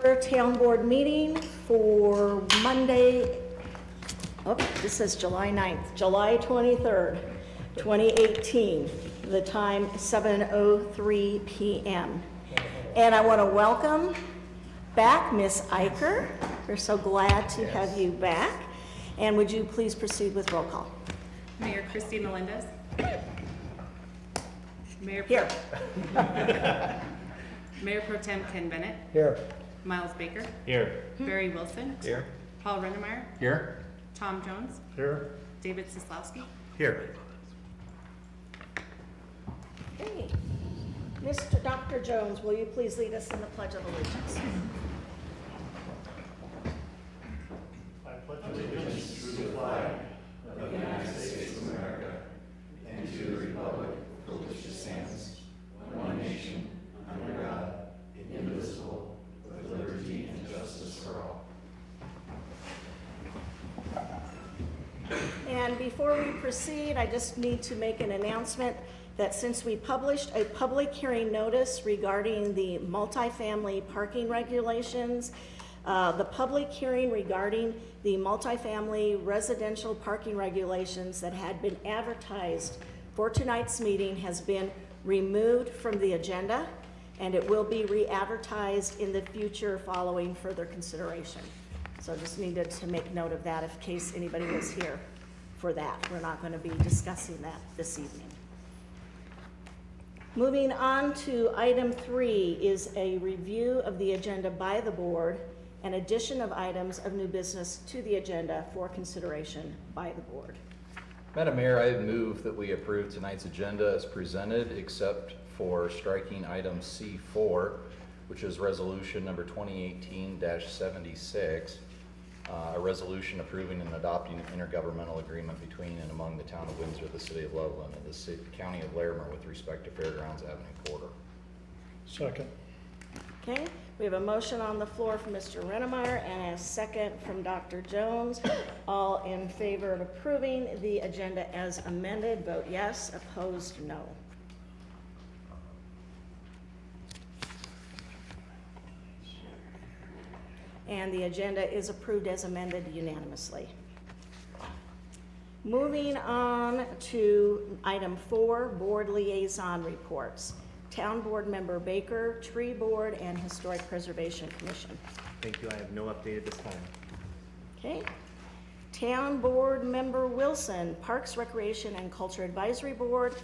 Our town board meeting for Monday, this says July 9th, July 23rd, 2018. The time 7:03 p.m. And I want to welcome back Miss Eicher. We're so glad to have you back. And would you please proceed with roll call? Mayor Christy Melendez. Mayor Here. Mayor Pro Tem Ken Bennett. Here. Miles Baker. Here. Barry Wilson. Here. Paul Rennemeyer. Here. Tom Jones. Here. David Sislowski. Here. Okay. Mr. Dr. Jones, will you please lead us in the Pledge of Allegiance? And before we proceed, I just need to make an announcement that since we published a public hearing notice regarding the multifamily parking regulations, the public hearing regarding the multifamily residential parking regulations that had been advertised for tonight's meeting has been removed from the agenda, and it will be re-advertised in the future following further consideration. So just needed to make note of that in case anybody was here for that. We're not going to be discussing that this evening. Moving on to item 3 is a review of the agenda by the board and addition of items of new business to the agenda for consideration by the board. Madam Mayor, I move that we approve tonight's agenda as presented, except for striking item C4, which is resolution number 2018-76, a resolution approving and adopting an intergovernmental agreement between and among the town of Windsor, the city of Loveland, and the county of Larimer with respect to Fairgrounds Avenue corridor. Second. Okay, we have a motion on the floor from Mr. Rennemeyer and a second from Dr. Jones. All in favor of approving the agenda as amended, vote yes. Opposed, no. And the agenda is approved as amended unanimously. Moving on to item 4, board liaison reports. Town Board Member Baker, Tree Board, and Historic Preservation Commission. Thank you. I have no update at this time. Okay. Town Board Member Wilson, Parks, Recreation, and Culture Advisory Board,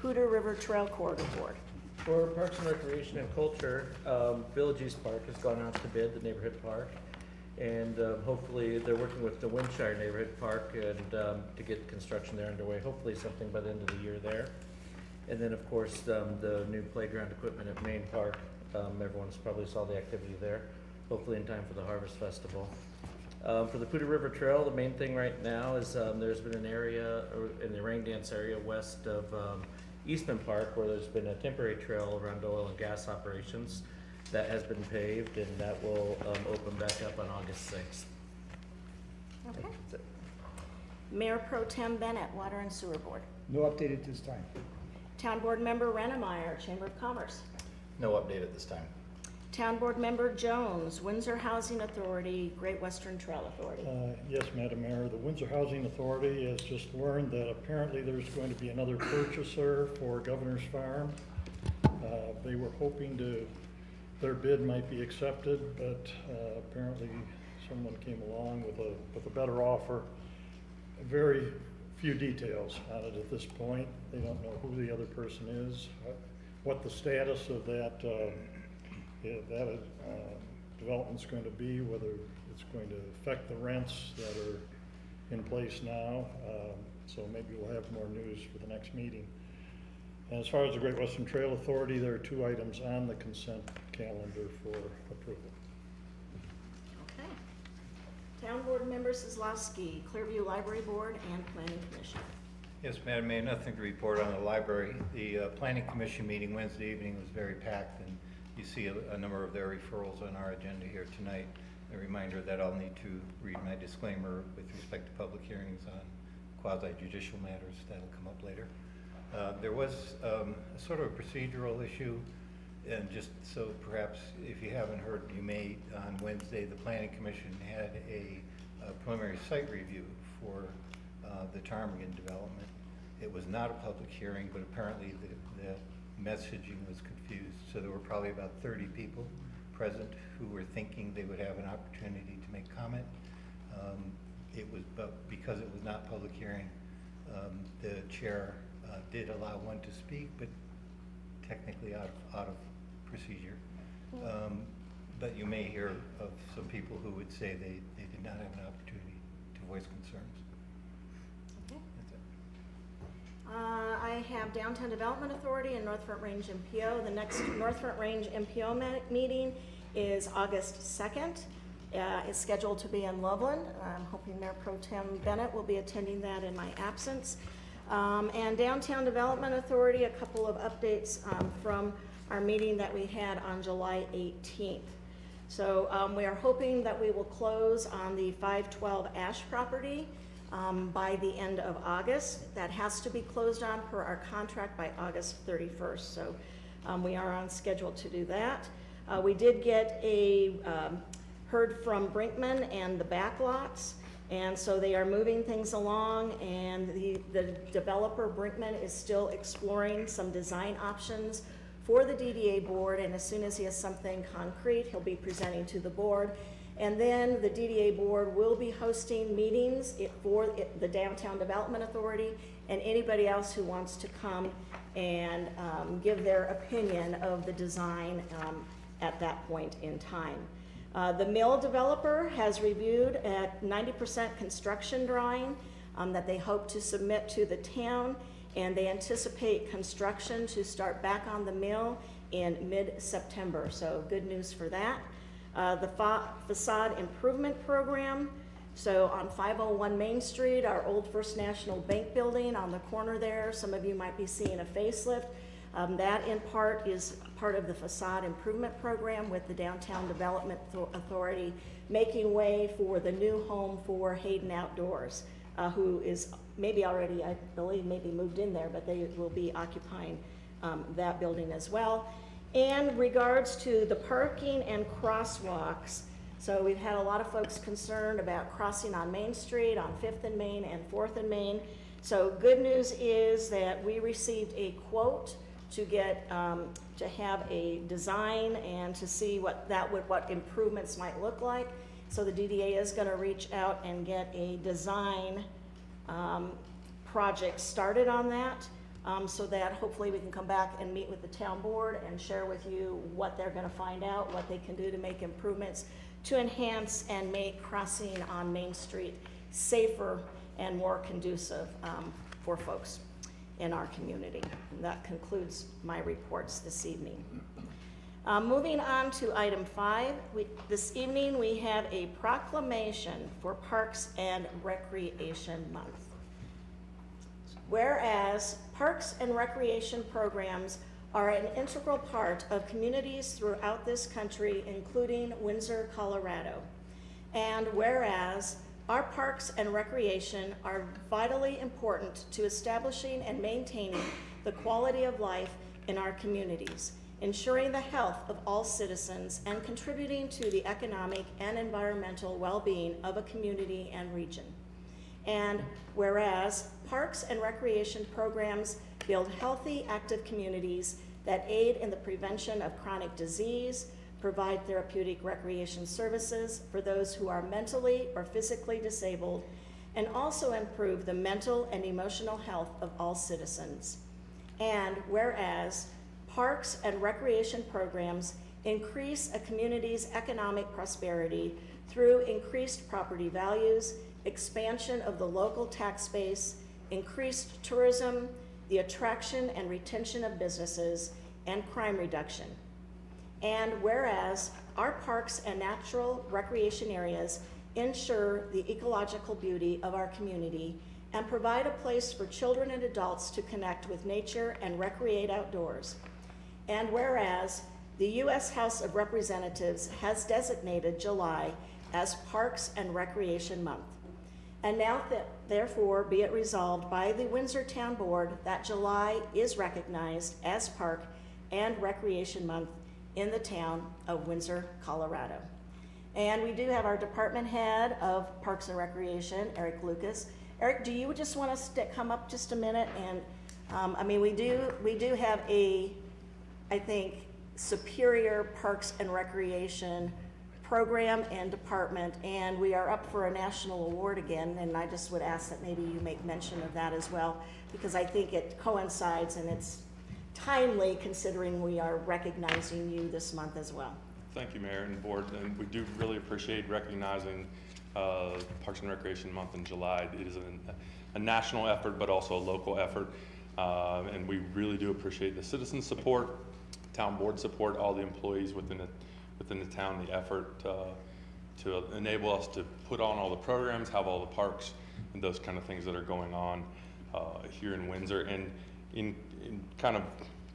Poudre River Trail Corridor Board. For Parks and Recreation and Culture, Village East Park has gone out to bid, the neighborhood park. And hopefully they're working with the Windshire Neighborhood Park and to get construction there underway. Hopefully something by the end of the year there. And then of course the new playground equipment at Main Park. Everyone's probably saw the activity there. Hopefully in time for the Harvest Festival. For the Poudre River Trail, the main thing right now is there's been an area in the rain dance area west of Eastman Park where there's been a temporary trail around oil and gas operations that has been paved, and that will open back up on August 6th. Okay. Mayor Pro Tem Bennett, Water and Sewer Board. No update at this time. Town Board Member Rennemeyer, Chamber of Commerce. No update at this time. Town Board Member Jones, Windsor Housing Authority, Great Western Trail Authority. Yes, Madam Mayor. The Windsor Housing Authority has just learned that apparently there's going to be another purchaser for Governor's Farm. They were hoping their bid might be accepted, but apparently someone came along with a better offer. Very few details on it at this point. They don't know who the other person is, what the status of that development's going to be, whether it's going to affect the rents that are in place now. So maybe we'll have more news for the next meeting. And as far as the Great Western Trail Authority, there are 2 items on the consent calendar for approval. Okay. Town Board Member Sislowski, Clearview Library Board and Planning Commission. Yes, Madam Mayor, nothing to report on the library. The Planning Commission meeting Wednesday evening was very packed, and you see a number of their referrals on our agenda here tonight. A reminder that I'll need to read my disclaimer with respect to public hearings on quasi-judicial matters. That'll come up later. There was a sort of a procedural issue And just so perhaps, if you haven't heard, you may, on Wednesday, the Planning Commission had a preliminary site review for the Ptarmigan development. It was not a public hearing, but apparently the messaging was confused. So there were probably about 30 people present who were thinking they would have an opportunity to make comment. But because it was not public hearing, the chair did allow one to speak, but technically out of procedure. But you may hear of some people who would say they did not have an opportunity to voice concerns. Okay. That's it. I have Downtown Development Authority and North Front Range MPO. The next North Front Range MPO meeting is August 2nd. It's scheduled to be in Loveland. I'm hoping Mayor Pro Tem Bennett will be attending that in my absence. And Downtown Development Authority, a couple of updates from our meeting that we had on July 18th. So we are hoping that we will close on the 512 Ash property by the end of August. That has to be closed on per our contract by August 31st. So we are on schedule to do that. We did get heard from Brinkman and the backlots, and so they are moving things along, and the developer Brinkman is still exploring some design options for the DDA board, and as soon as he has something concrete, he'll be presenting to the board. And then the DDA board will be hosting meetings for the Downtown Development Authority and anybody else who wants to come and give their opinion of the design at that point in time. The mill developer has reviewed a 90% construction drawing that they hope to submit to the town, and they anticipate construction to start back on the mill in mid-September, so good news for that. The facade improvement program, so on 501 Main Street, our old First National Bank building on the corner there, some of you might be seeing a facelift. That in part is part of the facade improvement program with the Downtown Development Authority, making way for the new home for Hayden Outdoors, who is maybe already, I believe, maybe moved in there, but they will be occupying that building as well. And regards to the parking and crosswalks, so we've had a lot of folks concerned about crossing on Main Street, on 5th and Main and 4th and Main. So good news is that we received a quote to get to have a design and to see what improvements might look like. So the DDA is going to reach out and get a design project started on that, so that hopefully we can come back and meet with the town board and share with you what they're going to find out, what they can do to make improvements to enhance and make crossing on Main Street safer and more conducive for folks in our community. And that concludes my reports this evening. Moving on to item 5, this evening we have a proclamation for Parks and Recreation Month. Whereas parks and recreation programs are an integral part of communities throughout this country, including Windsor, Colorado. And whereas our parks and recreation are vitally important to establishing and maintaining the quality of life in our communities, ensuring the health of all citizens, and contributing to the economic and environmental well-being of a community and region. And whereas parks and recreation programs build healthy, active communities that aid in the prevention of chronic disease, provide therapeutic recreation services for those who are mentally or physically disabled, and also improve the mental and emotional health of all citizens. And whereas parks and recreation programs increase a community's economic prosperity through increased property values, expansion of the local tax base, increased tourism, the attraction and retention of businesses, and crime reduction. And whereas our parks and natural recreation areas ensure the ecological beauty of our community and provide a place for children and adults to connect with nature and recreate outdoors. And whereas the U.S. House of Representatives has designated July as Parks and Recreation Month. And now therefore be it resolved by the Windsor Town Board that July is recognized as Park and Recreation Month in the town of Windsor, Colorado. And we do have our department head of Parks and Recreation, Eric Lucas. Eric, do you just want us to come up just a minute? And I mean, we do have a, I think, superior Parks and Recreation program and department, and we are up for a national award again, and I just would ask that maybe you make mention of that as well, because I think it coincides and it's timely considering we are recognizing you this month as well. Thank you, Mayor and Board, and we do really appreciate recognizing Parks and Recreation Month in July. It is a national effort, but also a local effort, and we really do appreciate the citizen support, town board support, all the employees within the town, the effort to enable us to put on all the programs, have all the parks, and those kind of things that are going on here in Windsor, and in kind of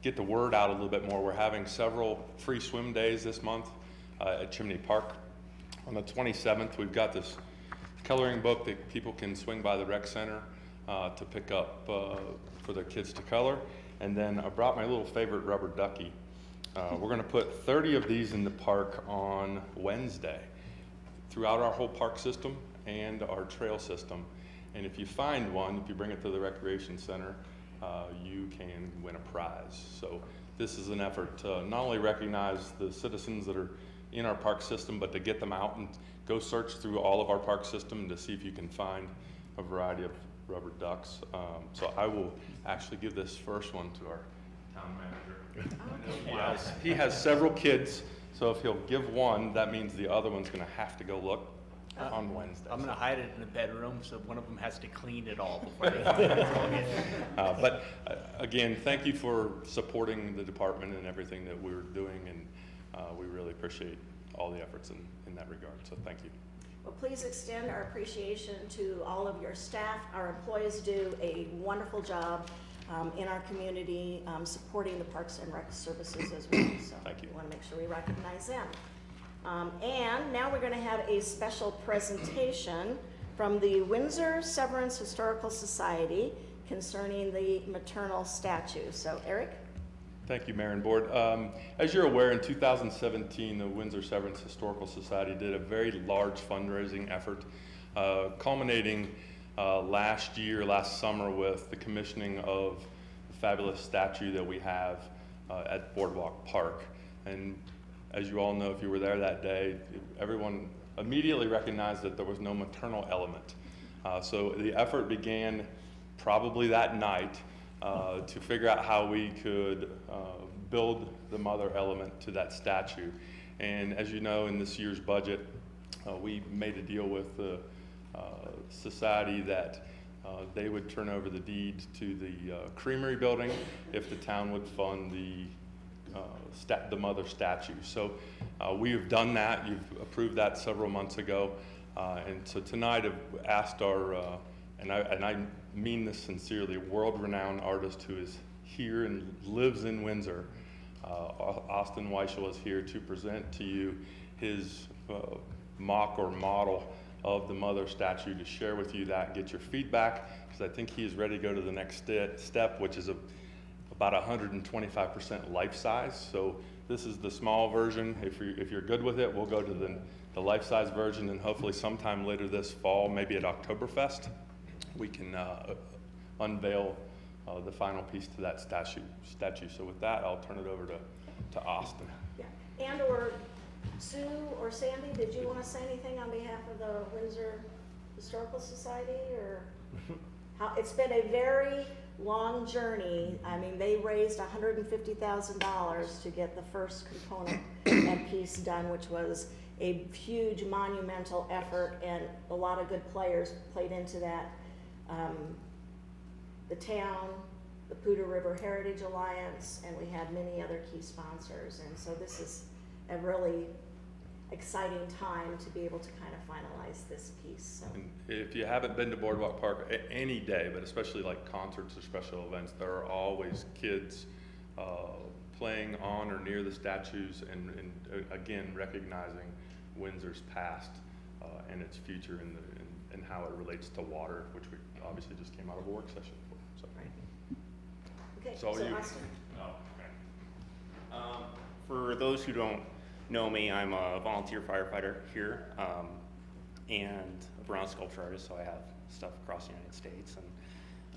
get the word out a little bit more. We're having several free swim days this month at Chimney Park. On the 27th, we've got this coloring book that people can swing by the rec center to pick up for their kids to color. And then I brought my little favorite rubber ducky. We're going to put 30 of these in the park on Wednesday throughout our whole park system and our trail system. And if you find one, if you bring it to the recreation center, you can win a prize. So this is an effort to not only recognize the citizens that are in our park system, but to get them out and go search through all of our park system to see if you can find a variety of rubber ducks. So I will actually give this first one to our town manager. He has several kids, so if he'll give one, that means the other one's gonna have to go look on Wednesday. I'm gonna hide it in the bedroom, so one of them has to clean it all before they find it. But again, thank you for supporting the department and everything that we're doing, and we really appreciate all the efforts in that regard, so thank you. Well, please extend our appreciation to all of your staff. Our employees do a wonderful job in our community supporting the Parks and Rec services as well. So Thank you. we want to make sure we recognize them. And now we're going to have a special presentation from the Windsor Severance Historical Society concerning the maternal statue. So Eric? Thank you, Mayor and Board. As you're aware, in 2017, the Windsor Severance Historical Society did a very large fundraising effort, culminating last summer with the commissioning of the fabulous statue that we have at Boardwalk Park. And as you all know, if you were there that day, everyone immediately recognized that there was no maternal element. So the effort began probably that night to figure out how we could build the mother element to that statue. And as you know, in this year's budget, we made a deal with the society that they would turn over the deed to the creamery building if the town would fund the mother statue. So we have done that. You've approved that several months ago. And so tonight I've asked our, and I mean this sincerely, world-renowned artist who is here and lives in Windsor, Austin Weichel, is here to present to you his mock or model of the mother statue, to share with you that and get your feedback, because I think he is ready to go to the next step, which is about 125% life size. So this is the small version. If you're good with it, we'll go to the life size version, and hopefully sometime later this fall, maybe at Oktoberfest, we can unveil the final piece to that statue. So with that, I'll turn it over to Austin. Yeah. And or Sue or Sandy, did you want to say anything on behalf of the Windsor Historical Society, or how? It's been a very long journey. I mean, they raised $150,000 to get the first component and piece done, which was a huge monumental effort, and a lot of good players played into that. The town, the Poudre River Heritage Alliance, and we had many other key sponsors. And so this is a really exciting time to be able to kind of finalize this piece. So. And if you haven't been to Boardwalk Park any day, but especially like concerts or special events, there are always kids playing on or near the statues, and again, recognizing Windsor's past and its future and how it relates to water, which we obviously just came out of a work session for. So. Right. Okay, So so you. Austin. Oh, okay. For those who don't know me, I'm a volunteer firefighter here and a bronze sculpture artist, so I have stuff across the United States.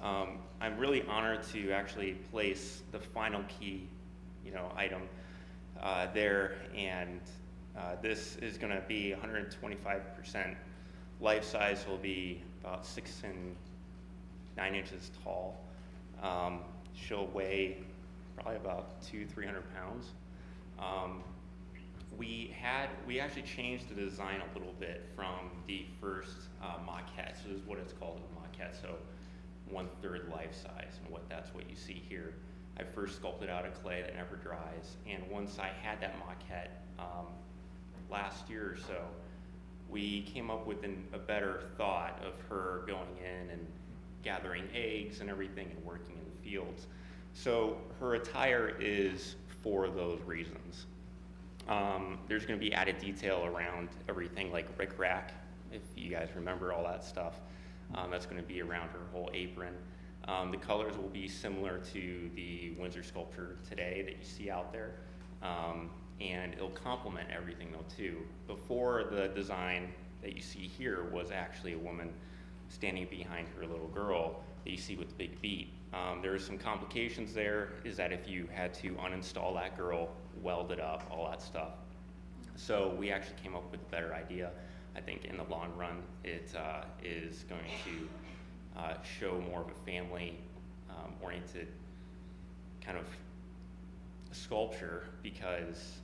And I'm really honored to actually place the final key, item there. And this is going to be 125% life size. Will be about 6 and 9 inches tall. She'll weigh probably about 200-300 pounds. We actually changed the design a little bit from the first maquette. So this is what it's called, a maquette. So 1/3 life size, and that's what you see here. I first sculpted out of clay that never dries, and once I had that maquette last year or so, we came up with a better thought of her going in and gathering eggs and everything and working in the fields. So her attire is for those reasons. There's going to be added detail around everything like rickrack, if you guys remember all that stuff. That's going to be around her whole apron. The colors will be similar to the Windsor sculpture today that you see out there. And it'll complement everything though too. Before, the design that you see here was actually a woman standing behind her little girl that you see with the big beat. There are some complications there, is that if you had to uninstall that girl, weld it up, all that stuff. So we actually came up with a better idea. I think in the long run, it is going to show more of a family oriented kind of sculpture, because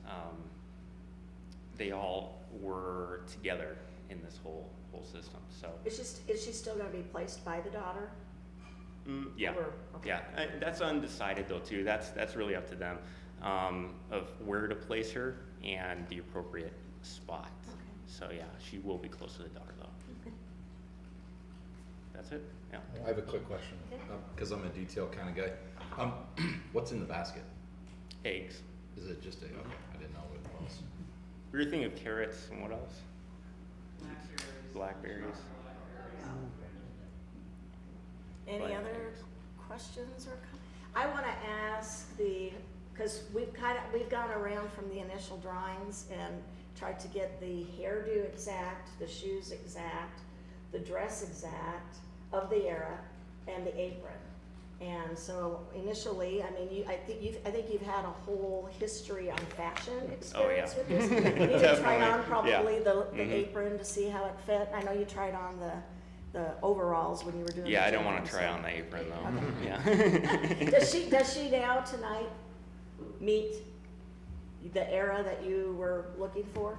they all were together in this whole system. So Is she still gonna be placed by the daughter? yeah, Or- okay. yeah. That's undecided though too. That's really up to them of where to place her and the appropriate spot. Okay. So yeah, she will be close to the daughter though. Okay. That's it. Yeah. I have a quick question, Okay. because I'm a detail kind of guy. What's in the basket? Eggs. Is it just a, okay, I didn't know what it was. We were thinking of carrots and what else? Blackberries. Any Like other eggs. questions or I want to ask because we've gone around from the initial drawings and tried to get the hairdo exact, the shoes exact, the dress exact of the era, and the apron. And so initially, I mean, I think you've had a whole history on fashion experience with this. You did try on Definitely, yeah. probably the Mhm. apron to see how it fit. I know you tried on the overalls when you were doing. Yeah, the I don't want jams, to try so- on the apron though. Okay. Yeah. Does she now tonight meet the era that you were looking for?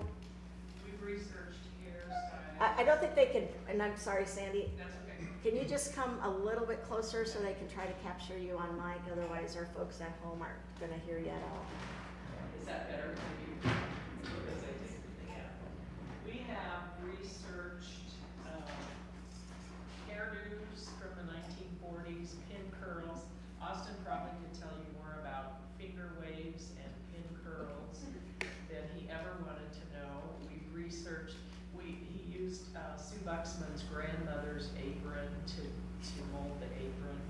We've researched hairstyles. I don't think they can, and I'm sorry, Sandy, That's okay. can you just come a little bit closer so they can try to capture you on mic? Otherwise, our folks at home aren't gonna hear you at all. Is that better? Because I just, yeah. We have researched hairdos from the 1940s, pin curls. Austin probably could tell you more about finger waves and pin curls than he ever wanted to know. We researched, he used Sue Buxman's grandmother's apron to mold the apron.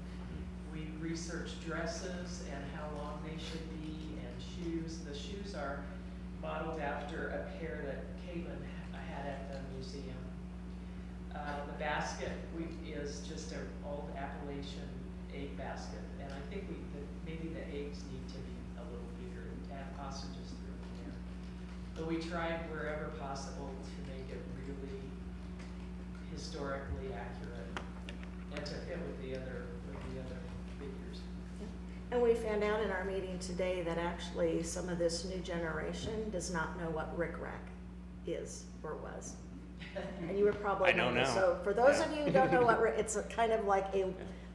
We researched dresses and how long they should be, and shoes. The shoes are modeled after a pair that Caitlin had at the museum. The basket is just an old Appalachian egg basket, and I think maybe the eggs need to be a little bigger to have sausages through in there. But we tried wherever possible to make it really historically accurate and to fit with the other figures. And we found out in our meeting today that actually some of this new generation does not know what rickrack is or was. And you were probably. I know now. So for those of you who don't know what, it's a kind of like a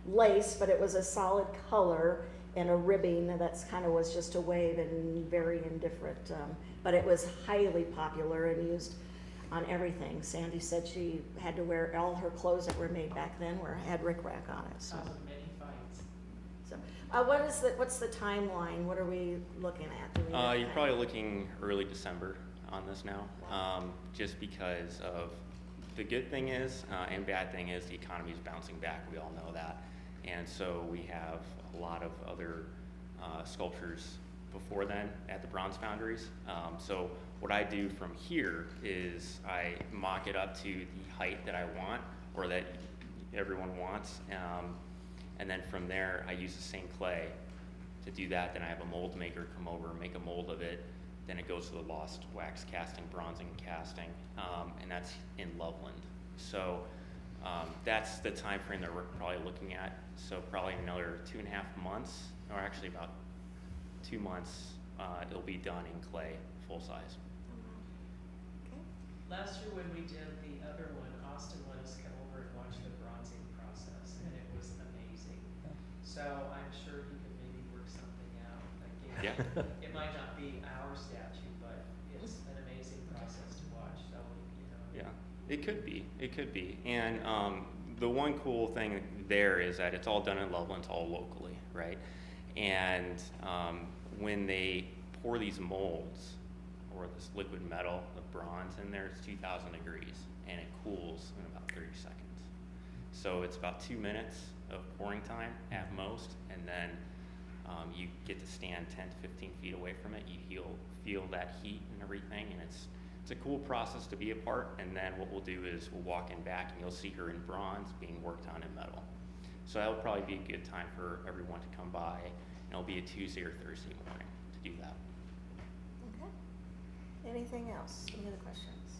lace, but it was a solid color and a ribbing that's kind of was just a wave and varying different, but it was highly popular and used on everything. Sandy said she had to wear, all her clothes that were made back then had rickrack on it, so. Cause of many fights. So, what's the timeline? What are we looking at? Do we know You're that? probably looking early December on this now, just because of the good thing is, and bad thing is, the economy is bouncing back. We all know that, and so we have a lot of other sculptures before then at the bronze foundries. So what I do from here is I mock it up to the height that I want, or that everyone wants. And then from there, I use the same clay to do that. Then I have a mold maker come over, make a mold of it. Then it goes to the lost wax casting, bronzing, and casting, and that's in Loveland. So that's the time frame that we're probably looking at. So probably another 2.5 months, or actually about 2 months, it'll be done in clay, full size. Last year when we did the other one, Austin let us come over and watch the bronzing process, and it was amazing. So I'm sure he could maybe work something out again. Yeah. It might not be our statue, but it's an amazing process to watch, so, you know. Yeah, it could be. It could be. And the one cool thing there is that it's all done in Loveland, it's all locally, right? And when they pour these molds, or this liquid metal of bronze in there, it's 2,000 degrees, and it cools in about 30 seconds. So it's about 2 minutes of pouring time at most, and then you get to stand 10 to 15 feet away from it. You feel that heat and everything, and it's a cool process to be a part. And then what we'll do is we'll walk in back, and you'll see her in bronze being worked on in metal. So that would probably be a good time for everyone to come by, and it'll be a Tuesday or Thursday morning to do that. Okay. Anything else? Any other questions?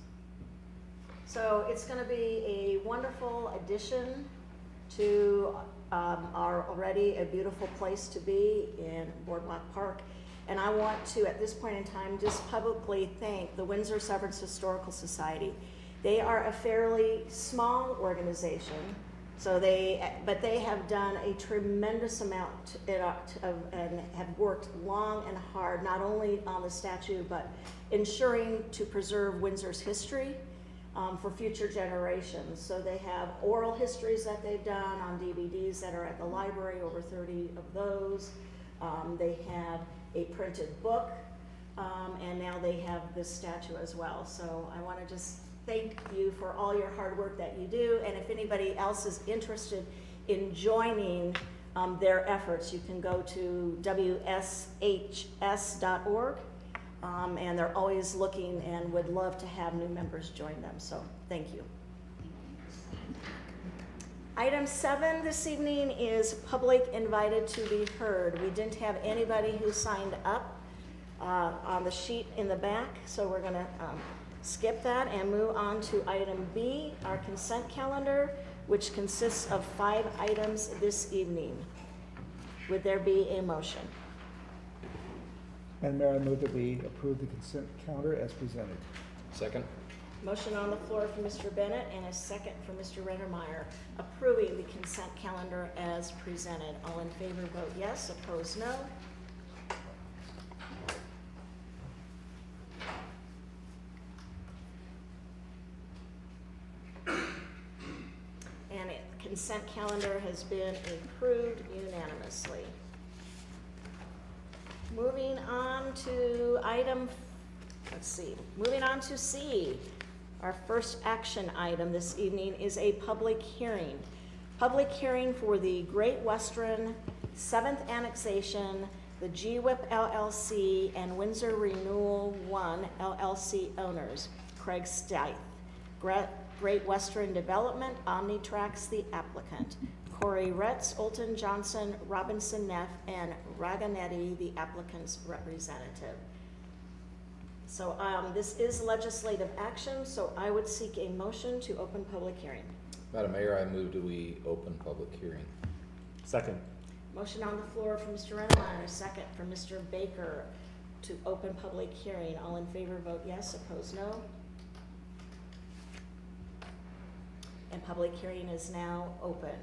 So it's going to be a wonderful addition to our already a beautiful place to be in Boardwalk Park. And I want to, at this point in time, just publicly thank the Windsor Severance Historical Society. They are a fairly small organization, but they have done a tremendous amount and have worked long and hard, not only on the statue, but ensuring to preserve Windsor's history for future generations. So they have oral histories that they've done on DVDs that are at the library, over 30 of those. They have a printed book, and now they have this statue as well. So I want to just thank you for all your hard work that you do, and if anybody else is interested in joining their efforts, you can go to wshs.org, and they're always looking and would love to have new members join them, so thank you. Item 7 this evening is public invited to be heard. We didn't have anybody who signed up on the sheet in the back, so we're going to skip that and move on to item B, our consent calendar, which consists of 5 items this evening. Would there be a motion? Madam Mayor, I move that we approve the consent calendar as presented. Second? Motion on the floor for Mr. Bennett and a second for Mr. Rennermeyer, approving the consent calendar as presented. All in favor vote yes, opposed no. And the consent calendar has been approved unanimously. Moving on to moving on to C. Our first action item this evening is a public hearing. Public hearing for the Great Western 7th Annexation, the GWIP LLC, and Windsor Renewal 1 LLC owners, Craig Stith. Great Western Development, Omnitrax the applicant. Corey Retz, Olton Johnson, Robinson Neff, and Raganetti the applicant's representative. So this is legislative action, so I would seek a motion to open public hearing. Madam Mayor, I move that we open public hearing. Second. Motion on the floor from Mr. Rennemeyer, second from Mr. Baker to open public hearing. All in favor vote yes, opposed no. And public hearing is now open.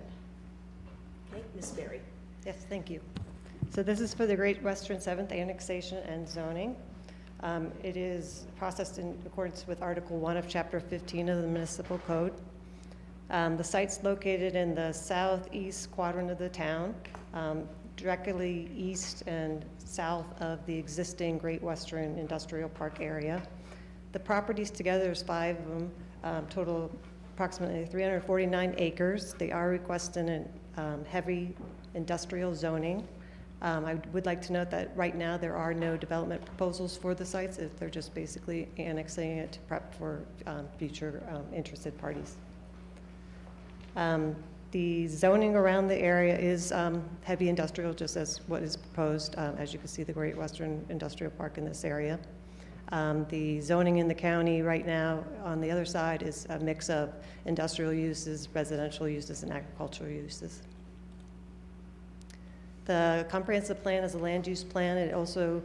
Okay, Ms. Berry. Yes, thank you. So this is for the Great Western 7th Annexation and Zoning. It is processed in accordance with Article 1 of Chapter 15 of the Municipal Code. The site's located in the southeast quadrant of the town, directly east and south of the existing Great Western Industrial Park area. The properties together, there's 5 of them, total approximately 349 acres. They are requesting a heavy industrial zoning. I would like to note that right now there are no development proposals for the sites. They're just basically annexing it to prep for future interested parties. The zoning around the area is heavy industrial, just as what is proposed. As you can see, the Great Western Industrial Park in this area. The zoning in the county right now on the other side is a mix of industrial uses, residential uses, and agricultural uses. The comprehensive plan is a land use plan. It also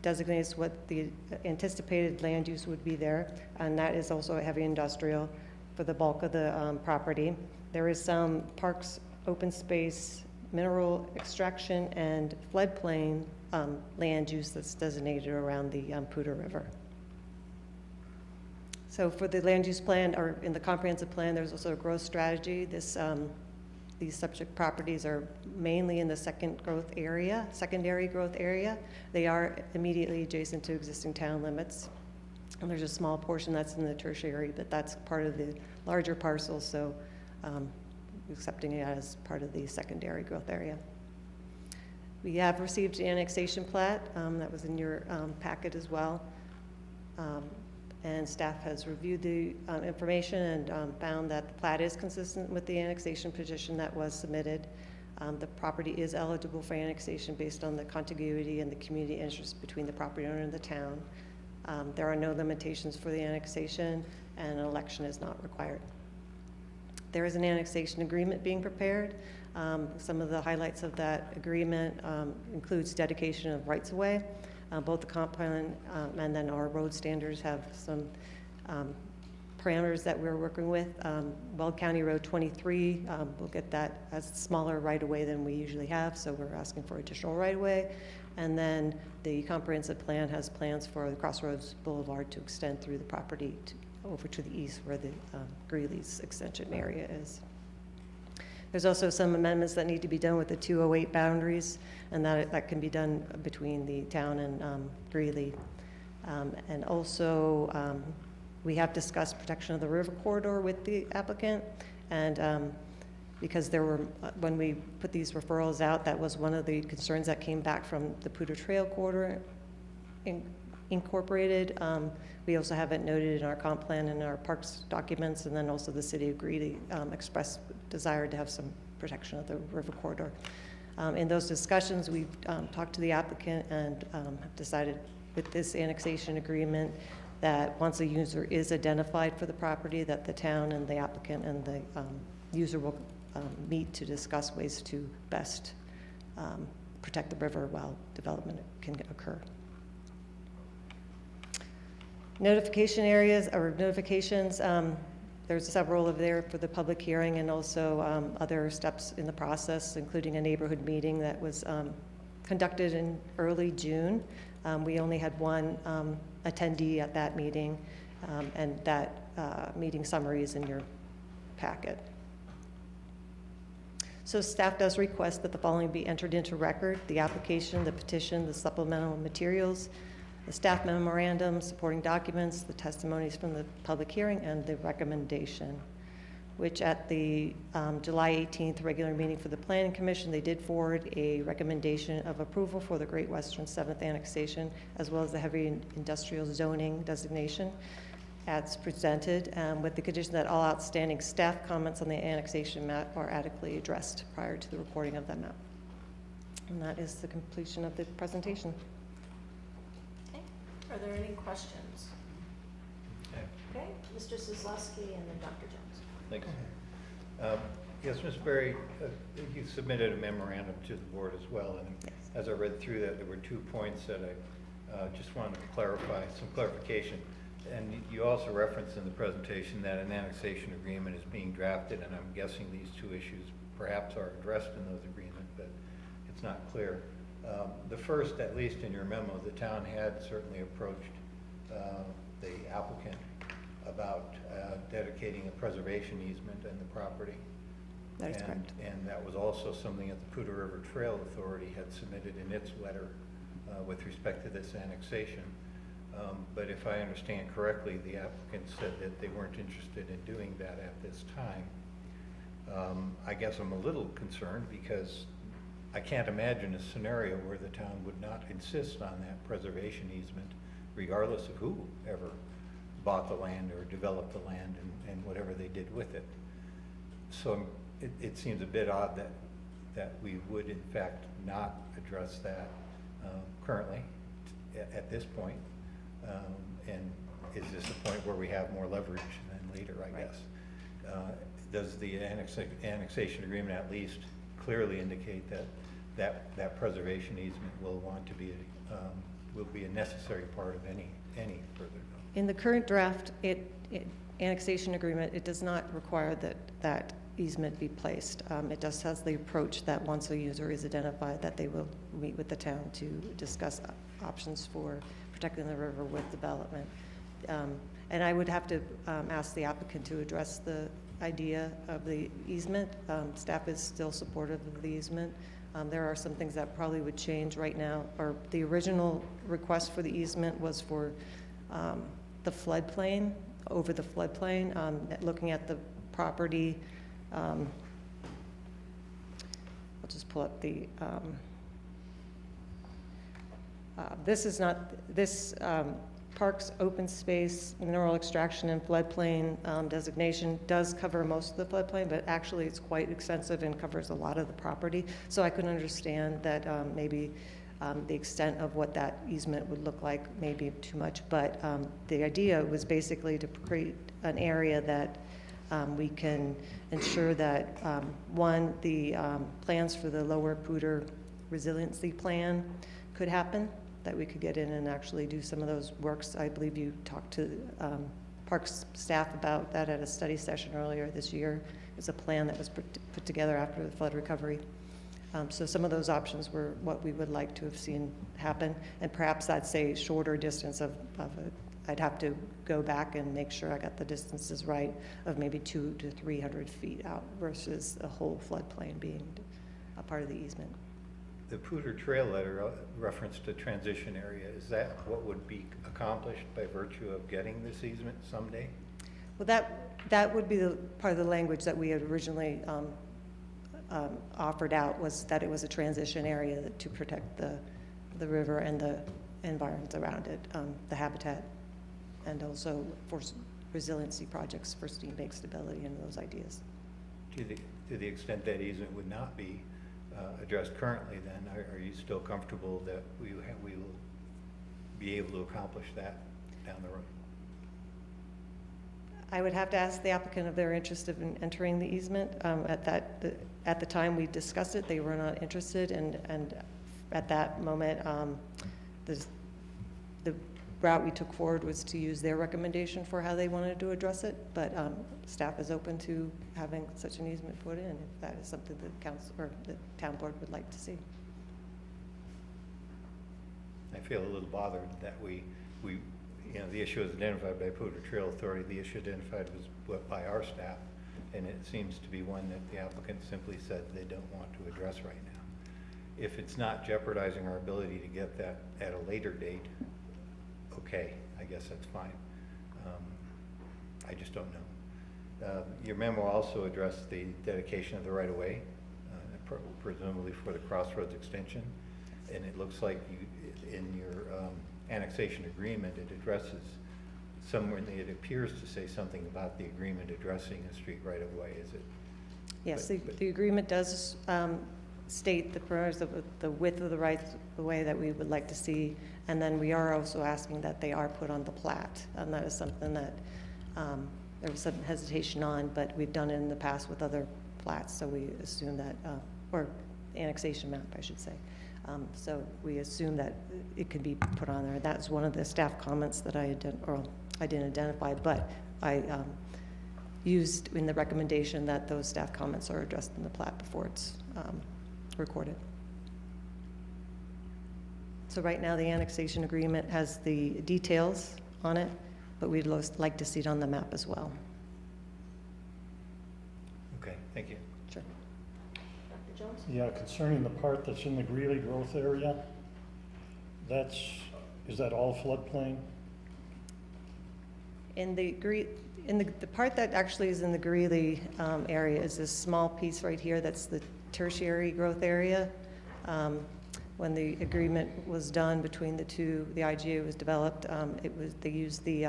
designates what the anticipated land use would be there, and that is also a heavy industrial for the bulk of the property. There is some parks, open space, mineral extraction, and floodplain land use that's designated around the Poudre River. So for the land use plan, or in the comprehensive plan, there's also a growth strategy. These subject properties are mainly in the secondary growth area. They are immediately adjacent to existing town limits. And there's a small portion that's in the tertiary, but that's part of the larger parcel, so accepting it as part of the secondary growth area. We have received the annexation plat that was in your packet as well. And staff has reviewed the information and found that the plat is consistent with the annexation petition that was submitted. The property is eligible for annexation based on the contiguity and the community interest between the property owner and the town. There are no limitations for the annexation, and an election is not required. There is an annexation agreement being prepared. Some of the highlights of that agreement includes dedication of rights-of-way. Both the comp plan and then our road standards have some parameters that we're working with. Weld County Road 23, we'll get that as smaller right-of-way than we usually have, so we're asking for additional right-of-way. And then the comprehensive plan has plans for the Crossroads Boulevard to extend through the property over to the east where the Greeley's extension area is. There's also some amendments that need to be done with the 208 boundaries, and that can be done between the town and Greeley. And also, we have discussed protection of the river corridor with the applicant, and because there were, when we put these referrals out, that was one of the concerns that came back from the Poudre Trail Corridor Incorporated. We also have it noted in our comp plan and our parks documents, and then also the city of Greeley expressed desire to have some protection of the river corridor. In those discussions, we've talked to the applicant and have decided with this annexation agreement that once a user is identified for the property, that the town and the applicant and the user will meet to discuss ways to best protect the river while development can occur. Notification areas or notifications, there's several of there for the public hearing and also other steps in the process, including a neighborhood meeting that was conducted in early June. We only had one attendee at that meeting, and that meeting summary is in your packet. So staff does request that the following be entered into record: the application, the petition, the supplemental materials, the staff memorandum, supporting documents, the testimonies from the public hearing, and the recommendation, which at the July 18th regular meeting for the Planning Commission, they did forward a recommendation of approval for the Great Western 7th annexation, as well as the heavy industrial zoning designation as presented, with the condition that all outstanding staff comments on the annexation map are adequately addressed prior to the recording of that map. And that is the completion of the presentation. Are there any questions? Okay, Mr. Kozlowski and then Dr. Jones. Thanks. Yes, Ms. Berry, you submitted a memorandum to the board as well, and Yes. as I read through that, there were 2 points that I just wanted to clarify, some clarification. And you also referenced in the presentation that an annexation agreement is being drafted, and I'm guessing these 2 issues perhaps are addressed in those agreements, but it's not clear. The first, at least in your memo, the town had certainly approached the applicant about dedicating a preservation easement in the property. That is correct. And that was also something that the Poudre River Trail Authority had submitted in its letter with respect to this annexation. But if I understand correctly, the applicant said that they weren't interested in doing that at this time. I guess I'm a little concerned because I can't imagine a scenario where the town would not insist on that preservation easement, regardless of who ever bought the land or developed the land and whatever they did with it. So it seems a bit odd that we would in fact not address that currently at this point. And is this a point where we have more leverage than later, I guess? Does the annexation agreement at least clearly indicate that preservation easement will be a necessary part of any further? In the current draft, annexation agreement, it does not require that easement be placed. It just has the approach that once a user is identified, that they will meet with the town to discuss options for protecting the river with development. And I would have to ask the applicant to address the idea of the easement. Staff is still supportive of the easement. There are some things that probably would change right now, or the original request for the easement was for the floodplain, over the floodplain, looking at the property. I'll just pull up the, this parks, open space, mineral extraction and floodplain designation does cover most of the floodplain, but actually it's quite extensive and covers a lot of the property. So I can understand that maybe the extent of what that easement would look like may be too much, but the idea was basically to create an area that we can ensure that, one, the plans for the Lower Poudre resiliency plan could happen, that we could get in and actually do some of those works. I believe you talked to Parks staff about that at a study session earlier this year. It's a plan that was put together after the flood recovery. So some of those options were what we would like to have seen happen, and perhaps that's a shorter distance of I'd have to go back and make sure I got the distances right, of maybe 200 to 300 feet out versus the whole floodplain being a part of the easement. The Poudre Trail letter referenced a transition area. Is that what would be accomplished by virtue of getting this easement someday? Well, that would be the part of the language that we had originally offered out, was that it was a transition area to protect the river and the environment around it, the habitat, and also for resiliency projects for steam bank stability and those ideas. To the extent that easement would not be addressed currently, then are you still comfortable that we will be able to accomplish that down the road? I would have to ask the applicant if they're interested in entering the easement. At the time we discussed it, they were not interested, and at that moment, the route we took forward was to use their recommendation for how they wanted to address it, but staff is open to having such an easement put in if that is something the council or the town board would like to see. I feel a little bothered that we the issue was identified by Poudre Trail Authority. The issue identified was by our staff, and it seems to be one that the applicant simply said they don't want to address right now. If it's not jeopardizing our ability to get that at a later date, okay, I guess that's fine. I just don't know. Your memo also addressed the dedication of the right-of-way, presumably for the Crossroads extension, and it looks like in your annexation agreement, it addresses somewhere, it appears to say something about the agreement addressing a street right-of-way, is it? Yes, the agreement does state the parameters of the width of the right-of-way that we would like to see, and then we are also asking that they are put on the plat, and that is something that there was some hesitation on, but we've done it in the past with other plats, so we assume that, or annexation map, I should say. So we assume that it could be put on there. That's one of the staff comments that I didn't identify, but I used in the recommendation that those staff comments are addressed in the plat before it's recorded. So right now the annexation agreement has the details on it, but we'd like to see it on the map as well. Okay, thank you. Sure. Dr. Jones? Yeah, concerning the part that's in the Greeley growth area, is that all floodplain? The part that actually is in the Greeley area is this small piece right here that's the tertiary growth area. When the agreement was done between the two, the IGA was developed, they used the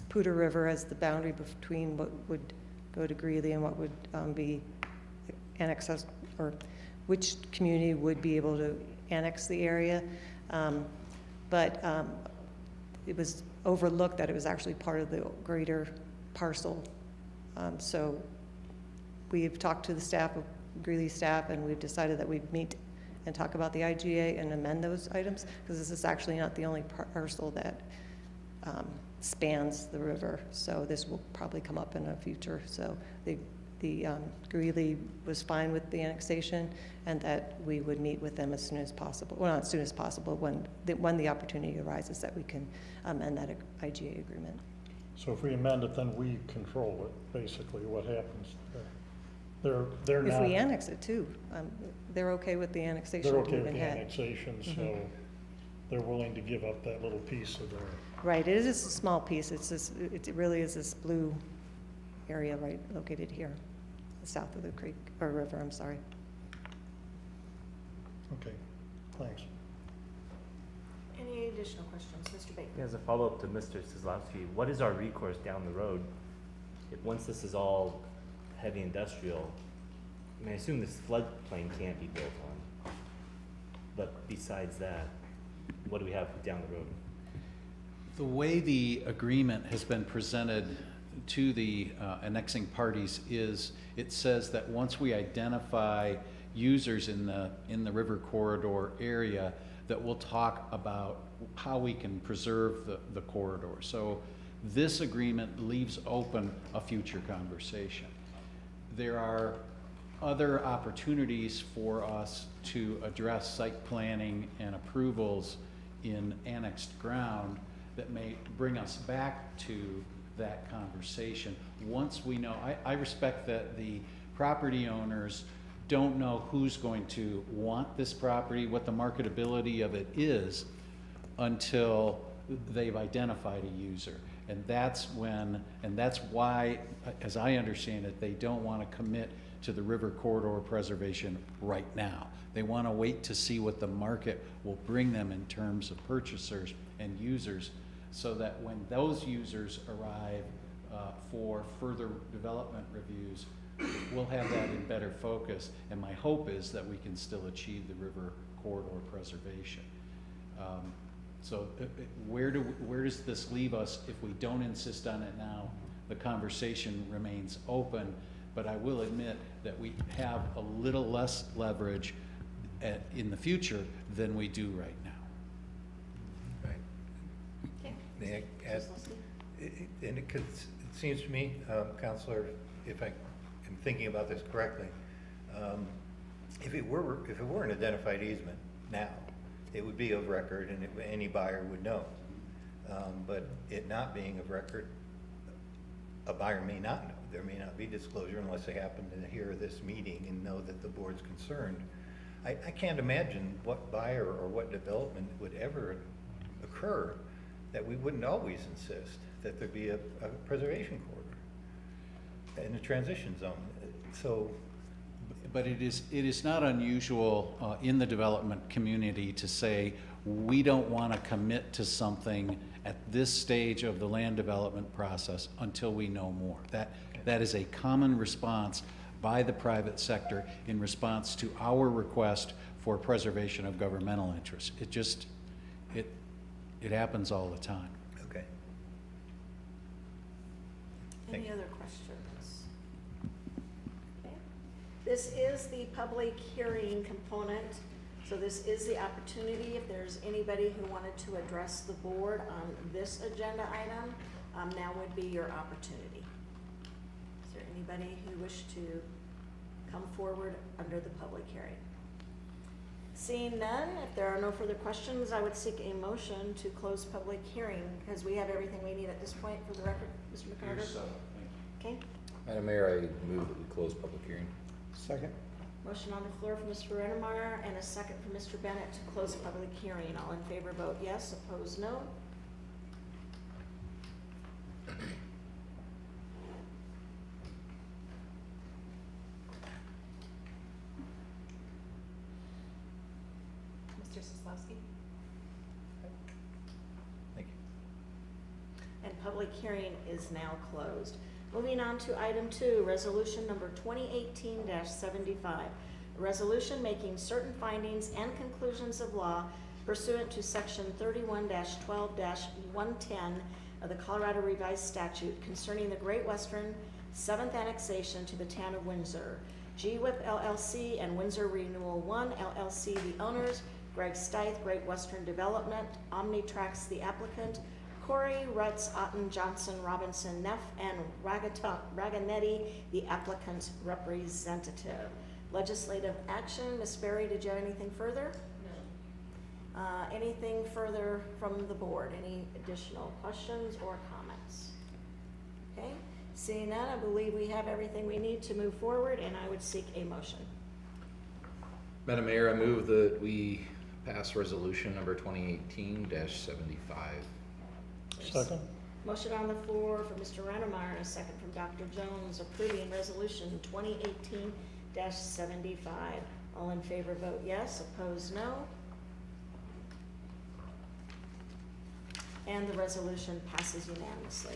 Poudre River as the boundary between what would go to Greeley and what would be annexed, or which community would be able to annex the area. But it was overlooked that it was actually part of the greater parcel. So we've talked to the staff, of Greeley staff, and we've decided that we'd meet and talk about the IGA and amend those items, because this is actually not the only parcel that spans the river. So this will probably come up in the future. So the Greeley was fine with the annexation, and that we would meet with them as soon as possible. Well, not as soon as possible, when the opportunity arises that we can amend that IGA agreement. So if we amend it, then we control it, basically, what happens there. They're If not. we annex it too, they're okay with the annexation. They're we okay with even the had. annexation, so Mhm. they're willing to give up that little piece of their. Right, it is just a small piece. It's just, it really is this blue area right located here, south of the creek, or river, I'm sorry. Okay, thanks. Any additional questions? Mr. Baker? As a follow-up to Mr. Kozlowski, what is our recourse down the road? Once this is all heavy industrial, I mean, I assume this floodplain can't be built on. But besides that, what do we have down the road? The way the agreement has been presented to the annexing parties is, it says that once we identify users in the river corridor area, that we'll talk about how we can preserve the corridor. So this agreement leaves open a future conversation. There are other opportunities for us to address site planning and approvals in annexed ground that may bring us back to that conversation. Once we know, I respect that the property owners don't know who's going to want this property, what the marketability of it is, until they've identified a user. And that's why, as I understand it, they don't want to commit to the river corridor preservation right now. They want to wait to see what the market will bring them in terms of purchasers and users, so that when those users arrive for further development reviews, we'll have that in better focus. And my hope is that we can still achieve the river corridor preservation. So where does this leave us if we don't insist on it now? The conversation remains open, but I will admit that we have a little less leverage in the future than we do right now. Right. Okay. May I add? And it seems to me, Counselor, if I am thinking about this correctly, if it were an identified easement now, it would be of record and any buyer would know. But it not being of record, a buyer may not know. There may not be disclosure unless they happen to hear this meeting and know that the board's concerned. I can't imagine what buyer or what development would ever occur that we wouldn't always insist that there be a preservation corridor in a transition zone. So, but it is not unusual in the development community to say, we don't want to commit to something at this stage of the land development process until we know more. That is a common response by the private sector in response to our request for preservation of governmental interests. It happens all the time. okay. Any other questions? Okay. This is the public hearing component, so this is the opportunity, if there's anybody who wanted to address the board on this agenda item, now would be your opportunity. Is there anybody who wished to come forward under the public hearing? Seeing none, if there are no further questions, I would seek a motion to close public hearing, because we have everything we need at this point for the record, Mr. McCarter. Okay, Madam Mayor, I move that we close public hearing. Second? motion on the floor from Mr. Rennemeyer and a second from Mr. Bennett to close public hearing. All in favor vote yes, opposed no. Mr. Soslowski? Thank you. And public hearing is now closed. Moving on to item 2, resolution number 2018-75. A resolution making certain findings and conclusions of law pursuant to section 31-12-110 of the Colorado Revised Statute concerning the Great Western 7th annexation to the town of Windsor. GWIP LLC and Windsor Renewal 1 LLC, the owners, Greg Stith, Great Western Development, Omnitrax, the applicant, Corey, Rutz, Otten, Johnson, Robinson, Neff, and Raganetti, the applicant's representative. Legislative action. Ms. Berry, did you have anything further? No. Anything further from the board? Any additional questions or comments? Okay, seeing none, I believe we have everything we need to move forward, and I would seek a motion. Madam Mayor, I move that we pass resolution number 2018-75. Second. Motion on the floor from Mr. Rennemeyer and a second from Dr. Jones approving resolution 2018-75. All in favor vote yes, opposed no. And the resolution passes unanimously.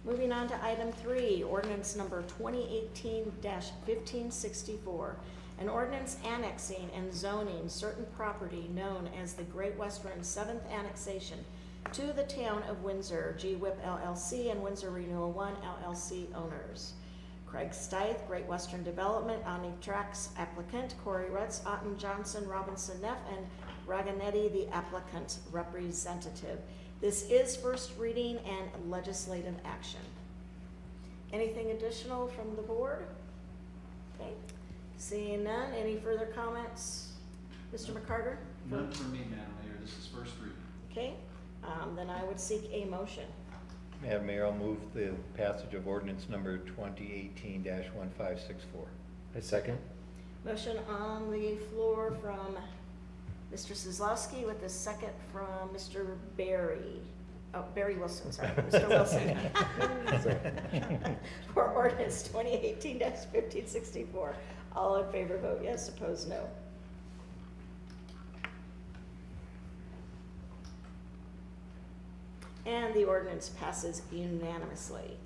Moving on to item 3, ordinance number 2018-1564. An ordinance annexing and zoning certain property known as the Great Western 7th annexation to the town of Windsor, GWIP LLC and Windsor Renewal 1 LLC owners. Craig Stith, Great Western Development, Omnitrax applicant, Corey Rutz, Otten, Johnson, Robinson, Neff, and Raganetti, the applicant's representative. This is first reading and legislative action. Anything additional from the board? Okay, seeing none, any further comments? Mr. McCarter? None from me, Madam Mayor, this is first reading. Okay, then I would seek a motion. Madam Mayor, I'll move the passage of ordinance number 2018-1564. I second. Motion on the floor from Mr. Kozlowski with a second from Mr. Barry. Oh, Barry Wilson, sorry, Mr. Wilson. For ordinance 2018-1564. All in favor vote yes, opposed no. And the ordinance passes unanimously.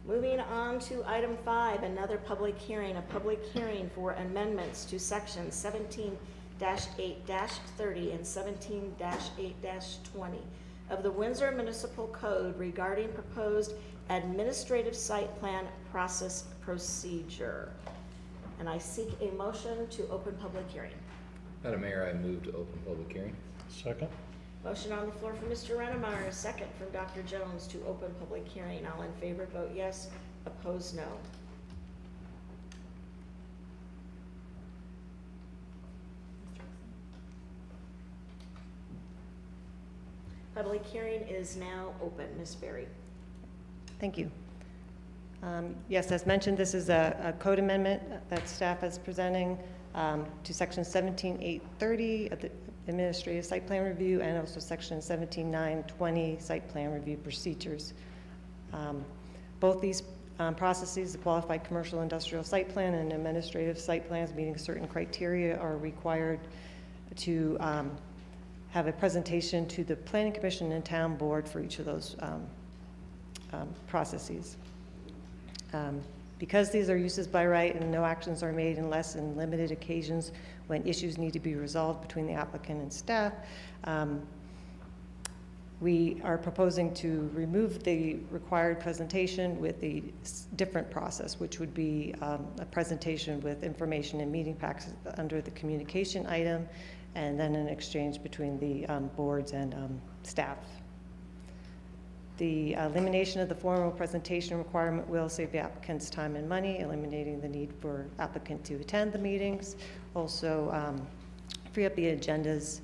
Moving on to item 5, another public hearing, a public hearing for amendments to section 17-8-30 and 17-8-20 of the Windsor Municipal Code regarding proposed administrative site plan process procedure. And I seek a motion to open public hearing. Madam Mayor, I move to open public hearing. Second. Motion on the floor from Mr. Rennemeyer, a second from Dr. Jones to open public hearing. All in favor vote yes, opposed no. Public hearing is now open. Ms. Berry. Thank you. Yes, as mentioned, this is a code amendment that staff is presenting to section 17.830 of the administrative site plan review and also section 17.920 site plan review procedures. Both these processes, the qualified commercial industrial site plan and administrative site plans meeting certain criteria, are required to have a presentation to the Planning Commission and Town Board for each of those processes. Because these are uses by right and no actions are made unless in limited occasions when issues need to be resolved between the applicant and staff, we are proposing to remove the required presentation with a different process, which would be a presentation with information and meeting packs under the communication item, and then an exchange between the boards and staff. The elimination of the formal presentation requirement will save the applicant's time and money, eliminating the need for applicant to attend the meetings. Also, free up the agendas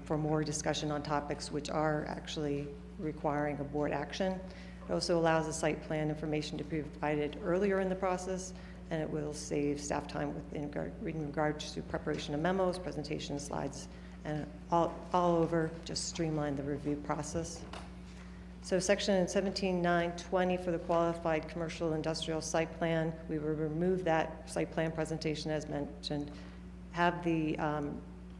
for more discussion on topics which are actually requiring a board action. It also allows the site plan information to be provided earlier in the process, and it will save staff time in regards to preparation of memos, presentation slides, and all over, just streamline the review process. So section 17.920 for the qualified commercial industrial site plan, we will remove that site plan presentation as mentioned, have the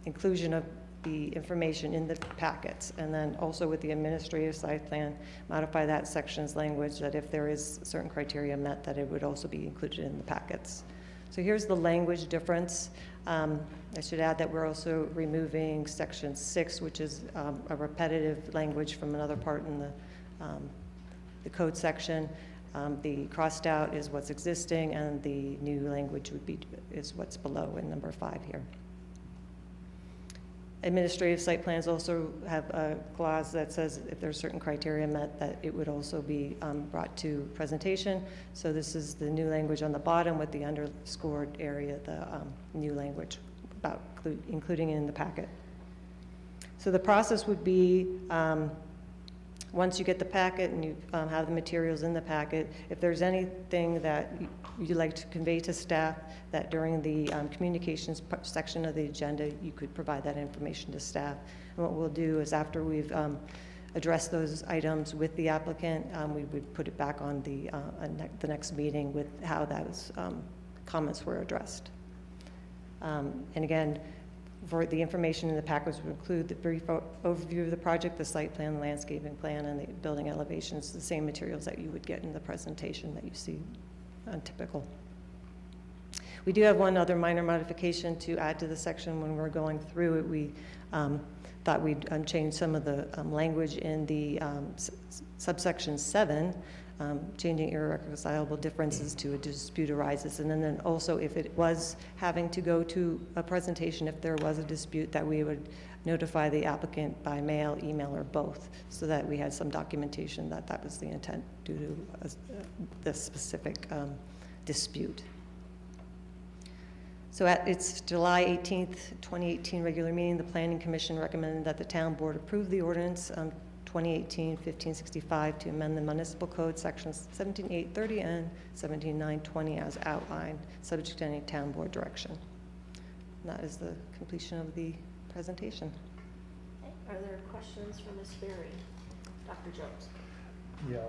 inclusion of the information in the packets, and then also with the administrative site plan, modify that section's language that if there is certain criteria met, that it would also be included in the packets. So here's the language difference. I should add that we're also removing section 6, which is a repetitive language from another part in the code section. The crossed out is what's existing, and the new language is what's below in number 5 here. Administrative site plans also have a clause that says if there's certain criteria met, that it would also be brought to presentation. So this is the new language on the bottom with the underscored area, the new language about including it in the packet. So the process would be, once you get the packet and you have the materials in the packet, if there's anything that you'd like to convey to staff, that during the communications section of the agenda, you could provide that information to staff. And what we'll do is after we've addressed those items with the applicant, we would put it back on the next meeting with how those comments were addressed. And again, for the information in the package would include the brief overview of the project, the site plan, the landscaping plan, and the building elevations, the same materials that you would get in the presentation that you see on typical. We do have one other minor modification to add to the section. When we're going through it, we thought we'd change some of the language in the subsection 7, changing irreconcilable differences to a dispute arises. And then also if it was having to go to a presentation, if there was a dispute, that we would notify the applicant by mail, email, or both, so that we had some documentation that that was the intent due to the specific dispute. So at its July 18th, 2018 regular meeting, the Planning Commission recommended that the Town Board approve the ordinance 2018-1565 to amend the Municipal Code sections 17.830 and 17.920 as outlined, subject to any Town Board direction. And that is the completion of the presentation. Are there questions for Ms. Berry? Dr. Jones? Yeah,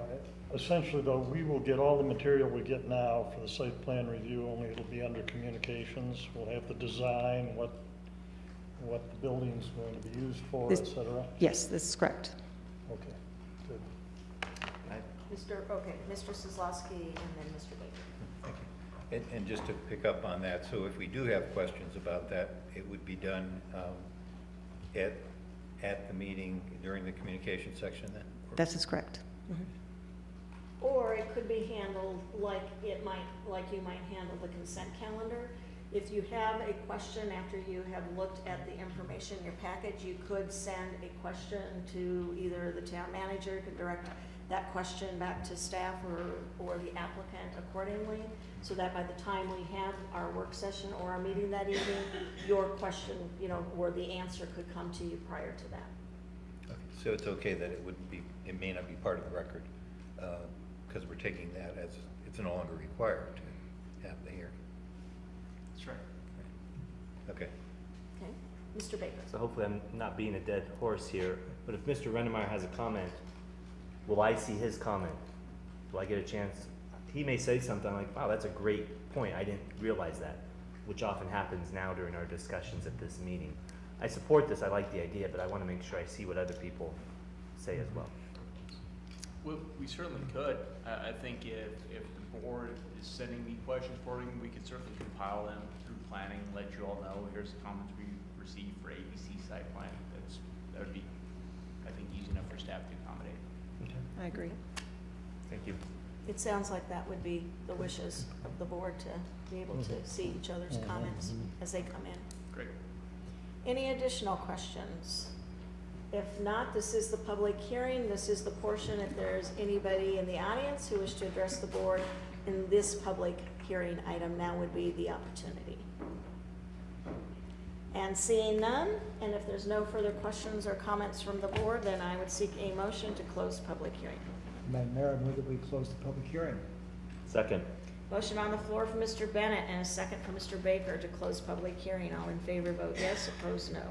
essentially though, we will get all the material we get now for the site plan review, only it'll be under communications. We'll have the design, what the building's going to be used for, et cetera. Yes, this is correct. Okay, good. Mr. Kozlowski and then Mr. Baker. Thank you. And just to pick up on that, so if we do have questions about that, it would be done at the meeting during the communication section then? That is correct. Mm-hmm. Or it could be handled like you might handle the consent calendar. If you have a question after you have looked at the information in your package, you could send a question to either the town manager, could direct that question back to staff or the applicant accordingly, so that by the time we have our work session or our meeting that evening, your question, or the answer could come to you prior to that. Okay. So it's okay that it may not be part of the record, because we're taking that as it's no longer required to have the hearing. That's right. Okay. Okay, Mr. Baker. So hopefully I'm not being a dead horse here, but if Mr. Rennemeyer has a comment, will I see his comment? Will I get a chance? He may say something like, wow, that's a great point. I didn't realize that, which often happens now during our discussions at this meeting. I support this, I like the idea, but I want to make sure I see what other people say as well. Well, we certainly could. I think if the board is sending me questions for me, we could certainly compile them through planning, let you all know, here's the comments we received for ABC site plan. That would be, I think, easy enough for staff to accommodate. Okay. I agree. Thank you. It sounds like that would be the wishes of the board, to be able to see each other's comments as they come in. Great. Any additional questions? If not, this is the public hearing. This is the portion, if there's anybody in the audience who wishes to address the board in this public hearing item, now would be the opportunity. And seeing none, and if there's no further questions or comments from the board, then I would seek a motion to close public hearing. Madam Mayor, I move that we close the public hearing. Second. Motion on the floor for Mr. Bennett and a second for Mr. Baker to close public hearing. All in favor vote yes, opposed no.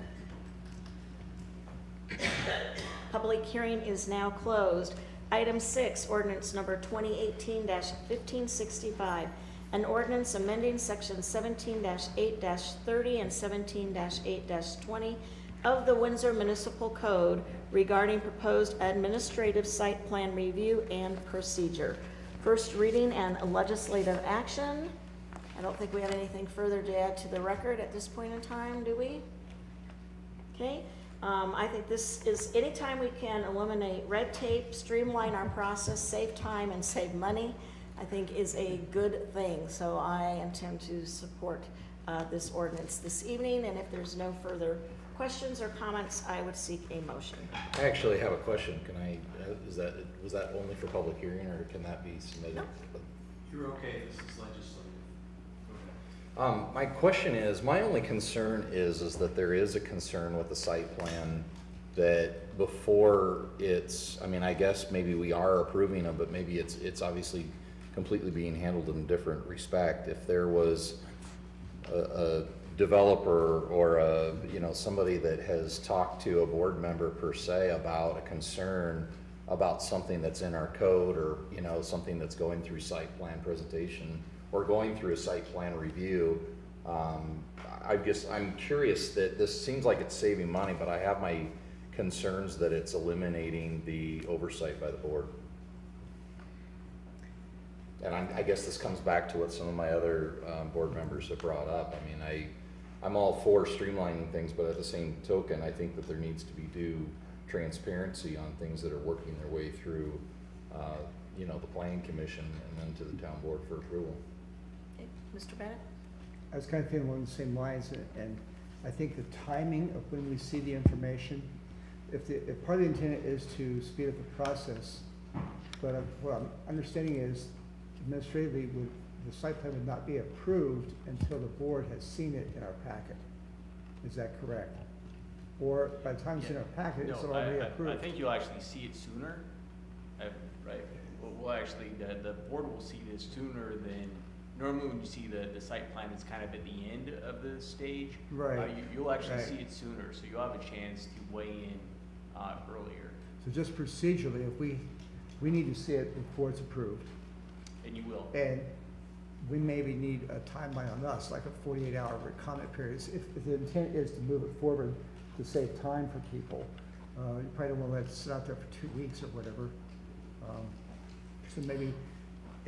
Public hearing is now closed. Item 6, ordinance number 2018-1565, an ordinance amending section 17-8-30 and 17-8-20 of the Windsor Municipal Code regarding proposed administrative site plan review and procedure. First reading and legislative action. I don't think we have anything further to add to the record at this point in time, do we? Okay, I think this is, anytime we can eliminate red tape, streamline our process, save time and save money, I think is a good thing. So I intend to support this ordinance this evening, and if there's no further questions or comments, I would seek a motion. I actually have a question. Can I, was that only for public hearing, or can that be submitted? No. You're okay, this is legislative. My question is, my only concern is that there is a concern with the site plan that before it's, I mean, I guess maybe we are approving them, but maybe it's obviously completely being handled in a different respect. If there was a developer or a, you know, somebody that has talked to a board member per se about a concern about something that's in our code, or, you know, something that's going through site plan presentation or going through a site plan review, I'm curious that this seems like it's saving money, but I have my concerns that it's eliminating the oversight by the board. And I guess this comes back to what some of my other board members have brought up. I mean, I'm all for streamlining things, but at the same token, I think that there needs to be due transparency on things that are working their way through, you know, the planning commission and then to the town board for approval. Okay, Mr. Bennett? I was kind of feeling along the same lines, and I think the timing of when we see the information, if part of the intent is to speed up the process, but what I'm understanding is administratively, the site plan would not be approved until the board has seen it in our packet. Is that correct? Or by the time it's in our packet, it's No, already approved? I think you'll actually see it sooner, right? We'll actually, the board will see this sooner than, normally when you see the site plan, it's kind of at the end of the stage. Right. You'll actually Right. see it sooner, so you'll have a chance to weigh in earlier, So just procedurally, if we need to see it before it's approved, and you will. and we maybe need a timeline on us, like a 48-hour comment period. If the intent is to move it forward to save time for people, you probably don't want to let it sit out there for 2 weeks or whatever. So maybe.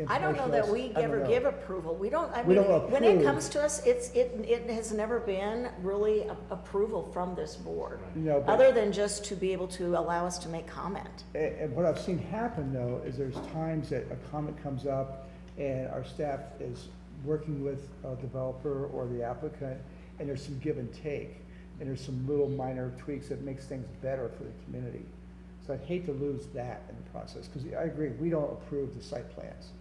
I don't know that we I don't ever know. give approval. We don't, I We mean, don't when it approve. comes to us, it has never been really approval from this board, No, but- other than just to be able to allow us to make comment. And what I've seen happen, though, is there's times that a comment comes up and our staff is working with a developer or the applicant, and there's some give and take, and there's some little minor tweaks that makes things better for the community. So I'd hate to lose that in the process, because I agree, we don't approve the site plans.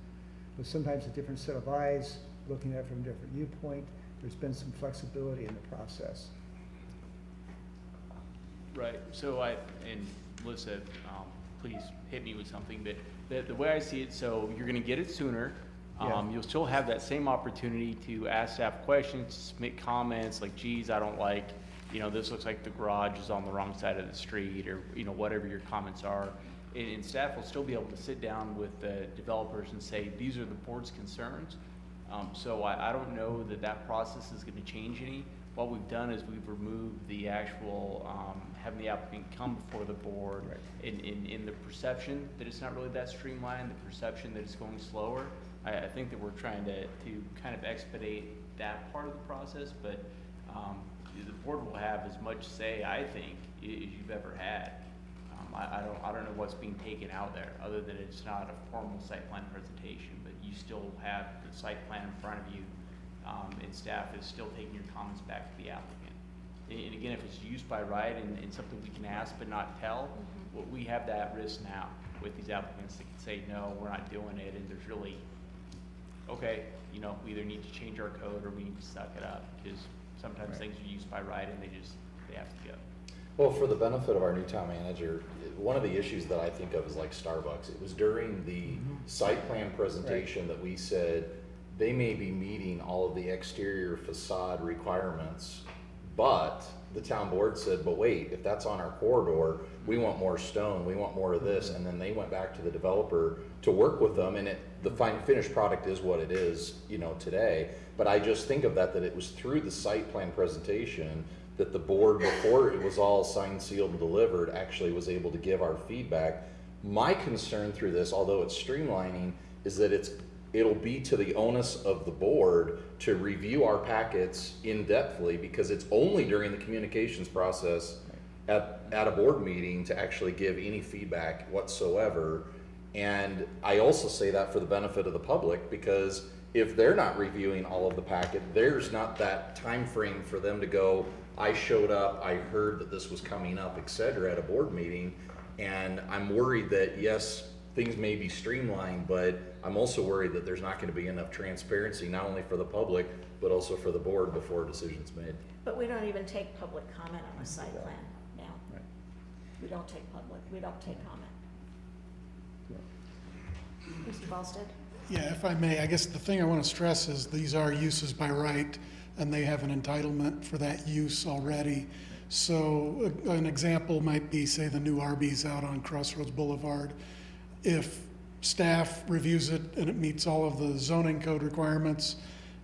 But sometimes a different set of eyes, looking at it from a different viewpoint, there's been some flexibility in the process. Right, so and Melissa, please hit me with something, but the way I see it, so you're gonna get it sooner. Yeah. You'll still have that same opportunity to ask staff questions, submit comments, like, geez, I don't like, you know, this looks like the garage is on the wrong side of the street, or, you know, whatever your comments are. And staff will still be able to sit down with the developers and say, these are the board's concerns. So I don't know that process is gonna change any. What we've done is we've removed the actual, having the applicant come before the board in the perception that it's not really that streamlined, the perception that it's going slower. I think that we're trying to kind of expedite that part of the process, but the board will have as much say, I think, as you've ever had. I don't know what's being taken out there, other than it's not a formal site plan presentation, but you still have the site plan in front of you, and staff is still taking your comments back to the applicant. And again, if it's used by right and something we can ask but not tell, well, we have that risk now with these applicants that can say, no, we're not doing it, and there's really, okay, you know, we either need to change our code or we need to suck it up, because sometimes things are used by right and they have to go. Well, for the benefit of our new town manager, one of the issues that I think of is like Starbucks. It was during the site plan presentation that we said they may be meeting all of the exterior facade requirements, but the town board said, but wait, if that's on our corridor, we want more stone, we want more of this, and then they went back to the developer to work with them, and the finished product is what it is, you know, today. But I just think of that it was through the site plan presentation that the board, before it was all signed, sealed, and delivered, actually was able to give our feedback. My concern through this, although it's streamlining, is that it'll be to the onus of the board to review our packets in-depthly, because it's only during the communications process at a board meeting to actually give any feedback whatsoever. And I also say that for the benefit of the public, because if they're not reviewing all of the packet, there's not that time frame for them to go, I showed up, I heard that this was coming up, et cetera, at a board meeting. And I'm worried that, yes, things may be streamlined, but I'm also worried that there's not gonna be enough transparency, not only for the public, but also for the board before a decision's made. But we don't even take public comment on a site plan now. We don't take comment. Mr. Volstead? Yeah, if I may, I guess the thing I want to stress is these are uses by right, and they have an entitlement for that use already. So an example might be, say, the new Arby's out on Crossroads Boulevard. If staff reviews it and it meets all of the zoning code requirements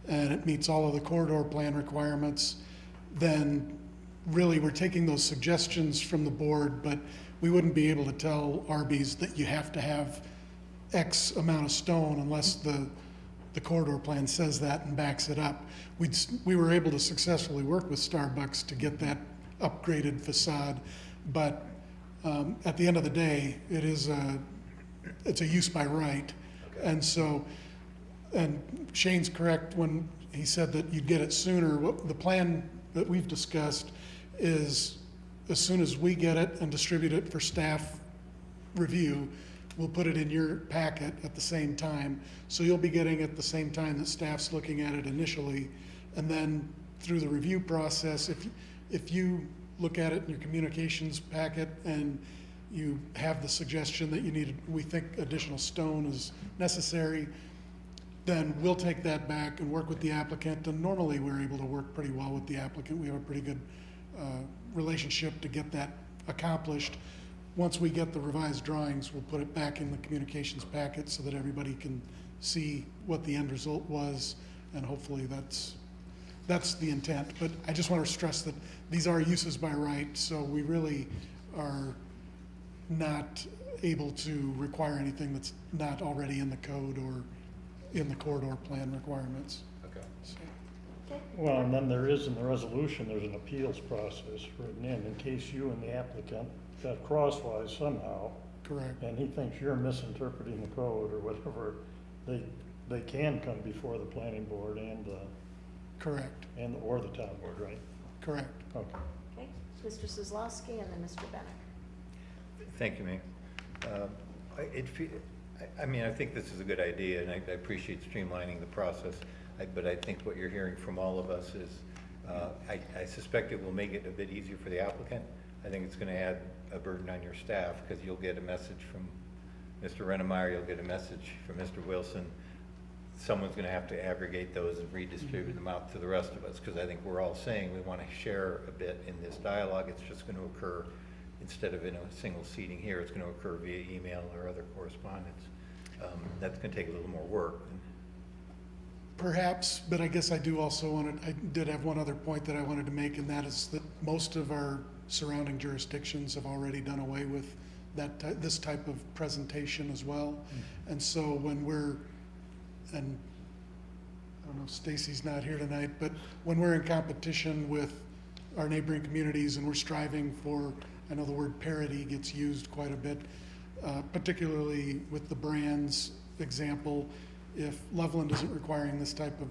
and it meets all of the corridor plan requirements, then really we're taking those suggestions from the board, but we wouldn't be able to tell Arby's that you have to have X amount of stone unless the corridor plan says that and backs it up. We were able to successfully work with Starbucks to get that upgraded facade, but at the end of the day, it's a use by right. Okay. And so, and Shane's correct when he said that you'd get it sooner. What the plan that we've discussed is, as soon as we get it and distribute it for staff review, we'll put it in your packet at the same time. So you'll be getting it at the same time that staff's looking at it initially. And then through the review process, if you look at it in your communications packet and you have the suggestion that we think additional stone is necessary, then we'll take that back and work with the applicant. And normally we're able to work pretty well with the applicant. We have a pretty good relationship to get that accomplished. Once we get the revised drawings, we'll put it back in the communications packet so that everybody can see what the end result was, and hopefully that's the intent. But I just want to stress that these are uses by right, so we really are not able to require anything that's not already in the code or in the corridor plan requirements. Okay. So, Okay. Well, and then there is in the resolution, there's an appeals process written in case you and the applicant got crosswise somehow. correct. And he thinks you're misinterpreting the code or whatever, they can come before the planning board and Correct. or the town board, right? Correct. Okay. Okay, Mr. Kozlowski and then Mr. Bennett. Thank you, May. I mean, I think this is a good idea, and I appreciate streamlining the process. But I think what you're hearing from all of us is, I suspect it will make it a bit easier for the applicant. I think it's gonna add a burden on your staff, because you'll get a message from Mr. Rennemeyer, you'll get a message from Mr. Wilson. Someone's gonna have to aggregate those and redistribute them out to the rest of us, because I think we're all saying we wanna share a bit in this dialogue. It's just gonna occur, instead of in a single seating here, it's gonna occur via email or other correspondence. That's gonna take a little more work. Perhaps, but I guess I did have one other point that I wanted to make, and that is that most of our surrounding jurisdictions have already done away with this type of presentation as well. And so when and I don't know, Stacy's not here tonight, but when we're in competition with our neighboring communities and we're striving for, I know the word parity gets used quite a bit, particularly with the brands example. If Loveland isn't requiring this type of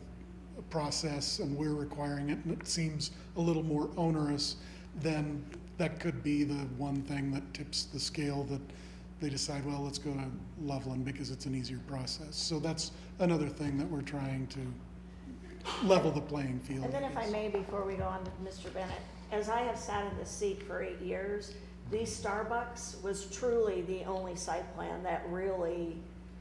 process and we're requiring it, and it seems a little more onerous, then that could be the one thing that tips the scale, that they decide, well, let's go to Loveland because it's an easier process. So that's another thing that we're trying to level the playing field. And then if I may, before we go on to Mr. Bennett, as I have sat in this seat for 8 years, the Starbucks was truly the only site plan that really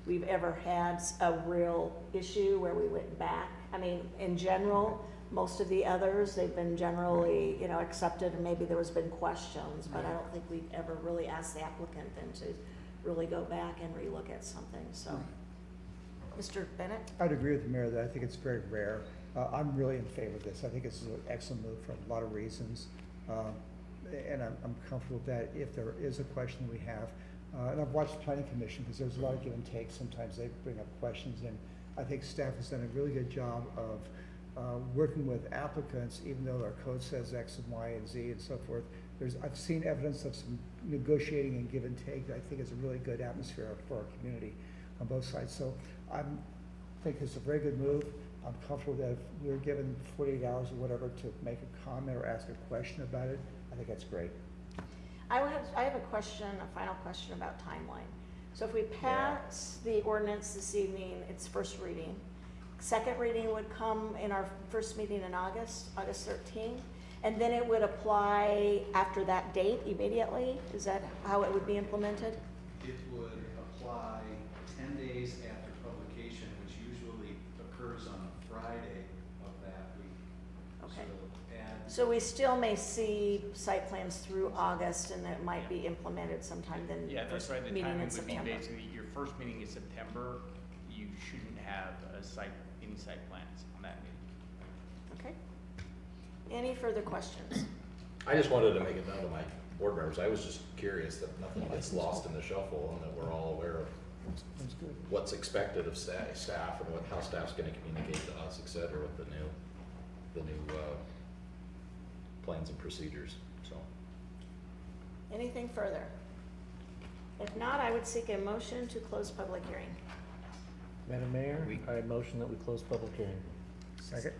we've ever had a real issue where we went back. I mean, in general, most of the others, they've been generally, accepted, and maybe there has been questions, but I don't think we've ever really asked the applicant then to really go back and relook at something, so. Mr. Bennett? I'd agree with the mayor that I think it's very rare. I'm really in favor of this. I think this is an excellent move for a lot of reasons. And I'm comfortable with that if there is a question we have. And I've watched the planning commission because there's a lot of give and take. Sometimes they bring up questions, and I think staff has done a really good job of working with applicants, even though our code says X and Y and Z and so forth. I've seen evidence of some negotiating and give and take that I think is a really good atmosphere for our community on both sides. So I think it's a very good move. I'm comfortable that if we're given 48 hours or whatever to make a comment or ask a question about it, I think that's great. I have a question, a final question about timeline. So if we pass the ordinance this evening, it's first reading. Second reading would come in our first meeting in August 13th, and then it would apply after that date immediately? Is that how it would be implemented? It would apply 10 days after publication, which usually occurs on a Friday of that week. Okay. So So we still may see site plans through August, and it might be implemented sometime then. Yeah, that's first right, the meeting timing in would be September. basically, your first meeting is September, you shouldn't have any site plans on that meeting. Okay. Any further questions? I just wanted to make it known to my board members, I was just curious that nothing gets lost in the shuffle and that we're all aware of That's good. what's expected of staff and how staff's gonna communicate to us, et cetera, with the new plans and procedures, so. Anything further? If not, I would seek a motion to close public hearing. Madam Mayor, I motion that we close public hearing. Second?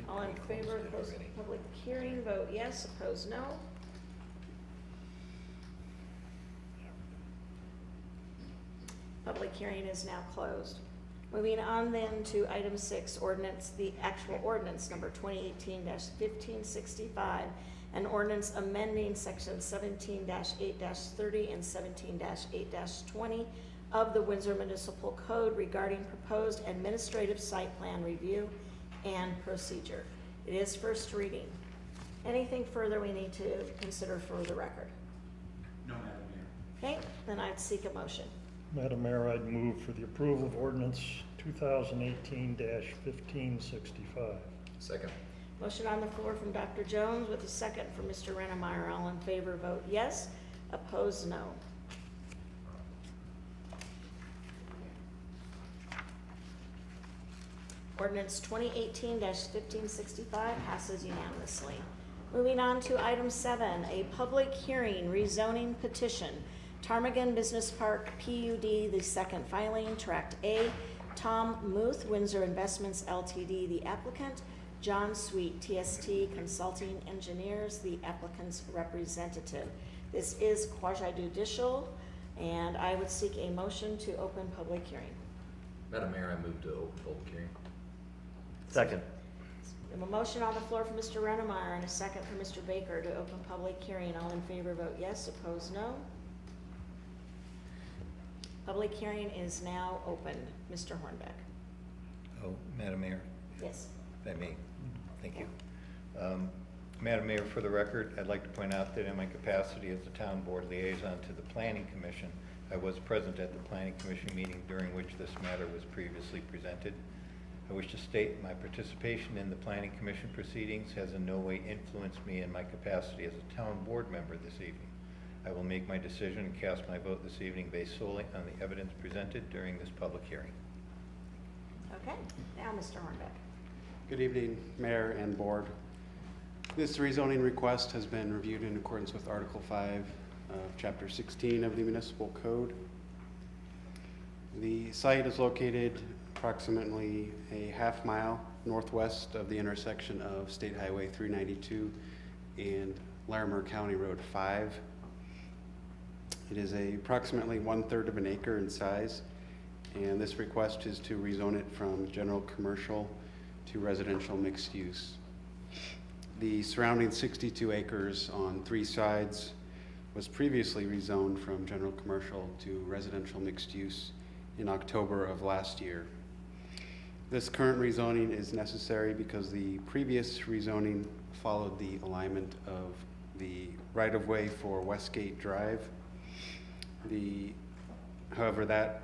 All in favor of closing public hearing, vote yes, opposed no. Public hearing is now closed. Moving on then to item 6, ordinance, the actual ordinance number 2018-1565, an ordinance amending section 17-8-30 and 17-8-20 of the Windsor Municipal Code regarding proposed administrative site plan review and procedure. It is first reading. Anything further we need to consider for the record? No, Madam Mayor. Okay, then I'd seek a motion. Madam Mayor, I'd move for the approval of ordinance 2018-1565. Second. Motion on the floor from Dr. Jones with a second from Mr. Rennemeyer. All in favor, vote yes. Opposed, no. Ordinance 2018-1565 passes unanimously. Moving on to item 7, a public hearing rezoning petition. Ptarmigan Business Park PUD, the second filing, Tract A. Tom Muth, Windsor Investments LTD, the applicant. John Sweet, TST Consulting Engineers, the applicant's representative. This is quasi-judicial, and I would seek a motion to open public hearing. Madam Mayor, I move to open public hearing. Second. We have a motion on the floor from Mr. Rennemeyer and a second from Mr. Baker to open public hearing. All in favor, vote yes. Opposed, no. Public hearing is now opened. Mr. Hornbeck. Oh, Madam Mayor, Yes. if I may, thank you. Madam Mayor, for the record, I'd like to point out that in my capacity as the town board liaison to the Planning Commission, I was present at the Planning Commission meeting during which this matter was previously presented. I wish to state my participation in the Planning Commission proceedings has in no way influenced me in my capacity as a town board member this evening. I will make my decision and cast my vote this evening based solely on the evidence presented during this public hearing. Okay. Now, Mr. Hornbeck. Good evening, Mayor and Board. This rezoning request has been reviewed in accordance with Article 5 of Chapter 16 of the Municipal Code. The site is located approximately a half-mile northwest of the intersection of State Highway 392 and Larimer County Road 5. It is approximately 1/3 of an acre in size, and this request is to rezone it from general commercial to residential mixed use. The surrounding 62 acres on 3 sides was previously rezoned from general commercial to residential mixed use in October of last year. This current rezoning is necessary because the previous rezoning followed the alignment of the right-of-way for Westgate Drive. However, that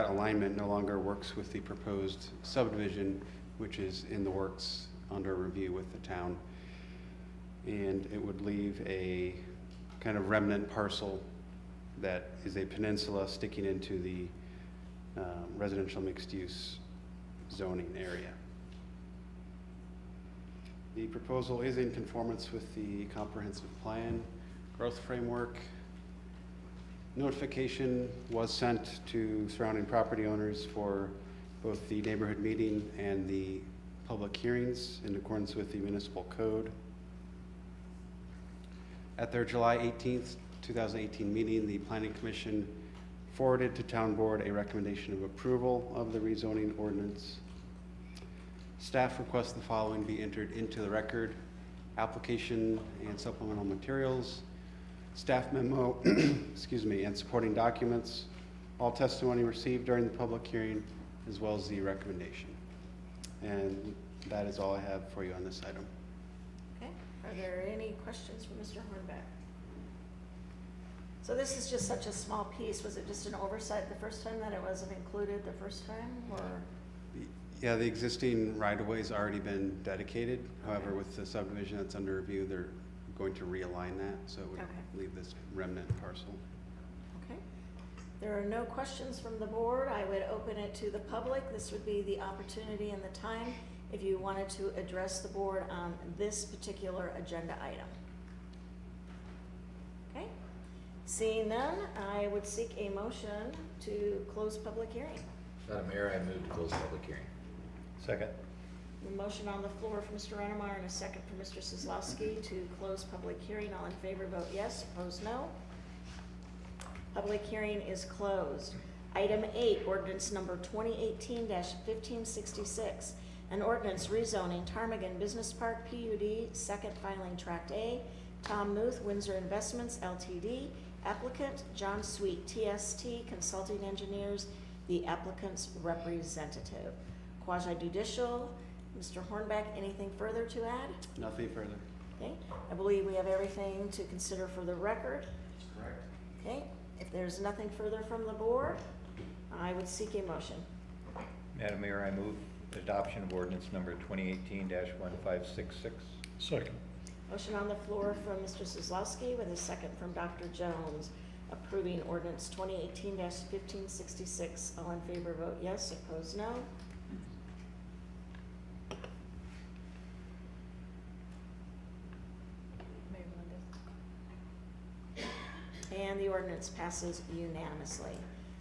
alignment no longer works with the proposed subdivision which is in the works under review with the town. And it would leave a kind of remnant parcel that is a peninsula sticking into the residential mixed-use zoning area. The proposal is in conformance with the comprehensive plan growth framework. Notification was sent to surrounding property owners for both the neighborhood meeting and the public hearings in accordance with the municipal code. At their July 18th, 2018 meeting, the Planning Commission forwarded to Town Board a recommendation of approval of the rezoning ordinance. Staff requests the following be entered into the record: application and supplemental materials, staff memo, excuse me, and supporting documents, all testimony received during the public hearing, as well as the recommendation. And that is all I have for you on this item. Okay, are there any questions for Mr. Hornbeck? So this is just such a small piece. Was it just an oversight the first time that it wasn't included the first time, or? Yeah, the existing right-of-way's already been dedicated. However, with the subdivision that's under review, they're going to realign that, so it would leave this remnant parcel. Okay. There are no questions from the board. I would open it to the public. This would be the opportunity and the time if you wanted to address the board on this particular agenda item. Okay. Seeing none, I would seek a motion to close public hearing. Madam Mayor, I move to close the public hearing. Second. A motion on the floor for Mr. Rennemeyer and a second for Mr. Kozlowski to close public hearing. All in favor, vote yes. Opposed, no. Public hearing is closed. Item 8, ordinance number 2018-1566. An ordinance rezoning Ptarmigan Business Park PUD, second filing tract A. Tom Muth, Windsor Investments LTD. Applicant John Sweet, TST Consulting Engineers, the applicant's representative. Quasi judicial, Mr. Hornbeck, anything further to add? Nothing further. Okay, I believe we have everything to consider for the record. Correct. Okay, if there's nothing further from the board, I would seek a motion. Madam Mayor, I move adoption of ordinance number 2018-1566. Second. Motion on the floor from Mr. Kozlowski with a second from Dr. Jones, approving ordinance 2018-1566. All in favor, vote yes. Opposed, no. And the ordinance passes unanimously.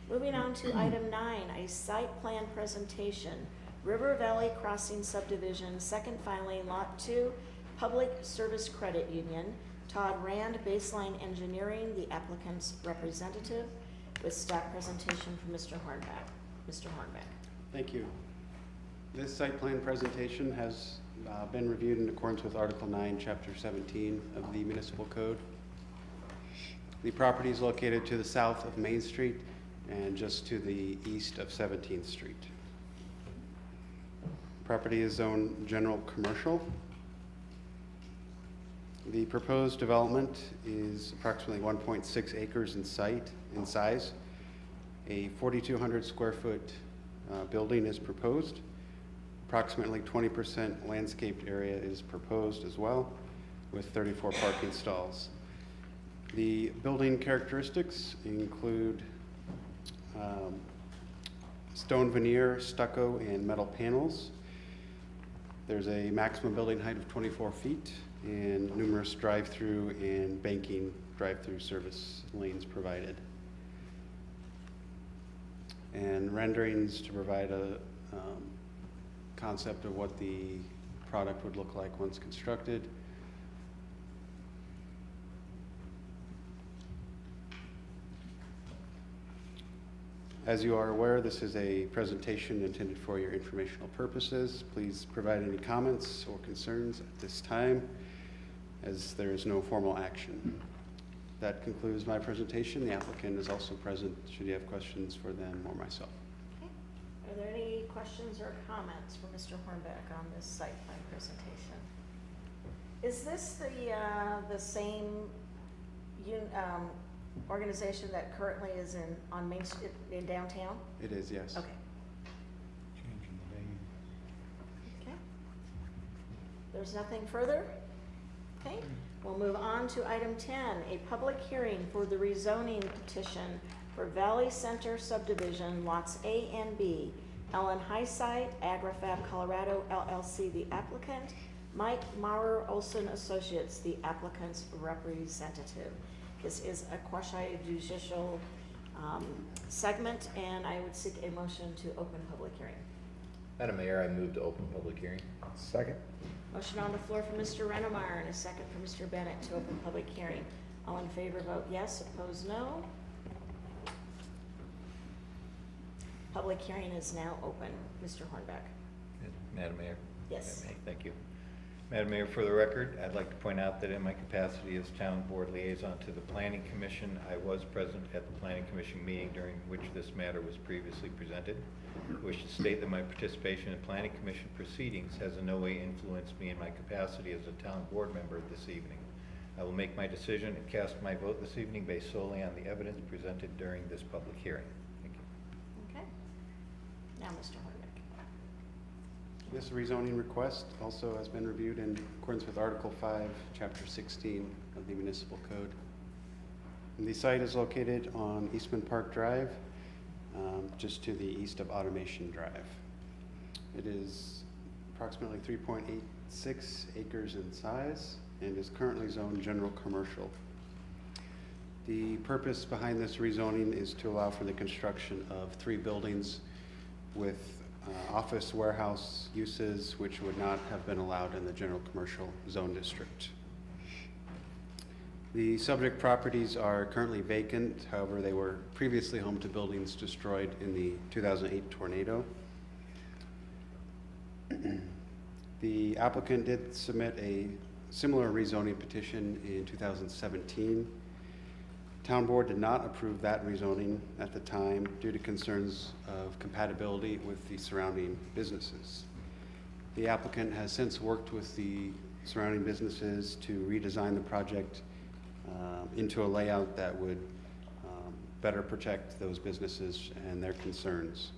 Moving on to item 9, a site plan presentation. River Valley Crossing Subdivision, second filing, Lot 2, Public Service Credit Union. Todd Rand, Baseline Engineering, the applicant's representative, with staff presentation from Mr. Hornbeck. Mr. Hornbeck. Thank you. This site plan presentation has been reviewed in accordance with Article 9, Chapter 17 of the Municipal Code. The property is located to the south of Main Street and just to the east of 17th Street. Property is zoned general commercial. The proposed development is approximately 1.6 acres in size. A 4,200 square foot building is proposed. Approximately 20% landscaped area is proposed as well, with 34 parking stalls. The building characteristics include stone veneer, stucco, and metal panels. There's a maximum building height of 24 feet and numerous drive-through and banking drive-through service lanes provided. And renderings to provide a concept of what the product would look like once constructed. As you are aware, this is a presentation intended for your informational purposes. Please provide any comments or concerns at this time, as there is no formal action. That concludes my presentation. The applicant is also present should you have questions for them or myself. Okay. Are there any questions or comments for Mr. Hornbeck on this site plan presentation? Is this the same organization that currently is on Main Street in downtown? It is, yes. Okay. Changing the name. There's nothing further? Okay, we'll move on to item 10, a public hearing for the rezoning petition for Valley Center subdivision, lots A and B. Ellen Highside, AgriFab Colorado LLC, the applicant. Mike Maurer Olson Associates, the applicant's representative. This is a quasi-judicial segment, and I would seek a motion to open public hearing. Madam Mayor, I move to open public hearing. Second. Motion on the floor for Mr. Rennemeyer and a second for Mr. Bennett to open public hearing. All in favor vote yes, opposed no. Public hearing is now open. Mr. Hornbeck. Madam Mayor? Yes. Madam Mayor, thank you. Madam Mayor, for the record, I'd like to point out that in my capacity as Town Board Liaison to the Planning Commission, I was present at the Planning Commission meeting during which this matter was previously presented. I wish to state that my participation in Planning Commission proceedings has in no way influenced me in my capacity as a Town Board member this evening. I will make my decision and cast my vote this evening based solely on the evidence presented during this public hearing. Thank you. Okay. Now, Mr. Hornbeck. This rezoning request also has been reviewed in accordance with Article 5, Chapter 16 of the Municipal Code. And the site is located on Eastman Park Drive, just to the east of Automation Drive. It is approximately 3.86 acres in size and is currently zoned general commercial. The purpose behind this rezoning is to allow for the construction of 3 buildings with office warehouse uses which would not have been allowed in the general commercial zone district. The subject properties are currently vacant, however, they were previously home to buildings destroyed in the 2008 tornado. The applicant did submit a similar rezoning petition in 2017. Town Board did not approve that rezoning at the time due to concerns of compatibility with the surrounding businesses. The applicant has since worked with the surrounding businesses to redesign the project into a layout that would better protect those businesses and their concerns.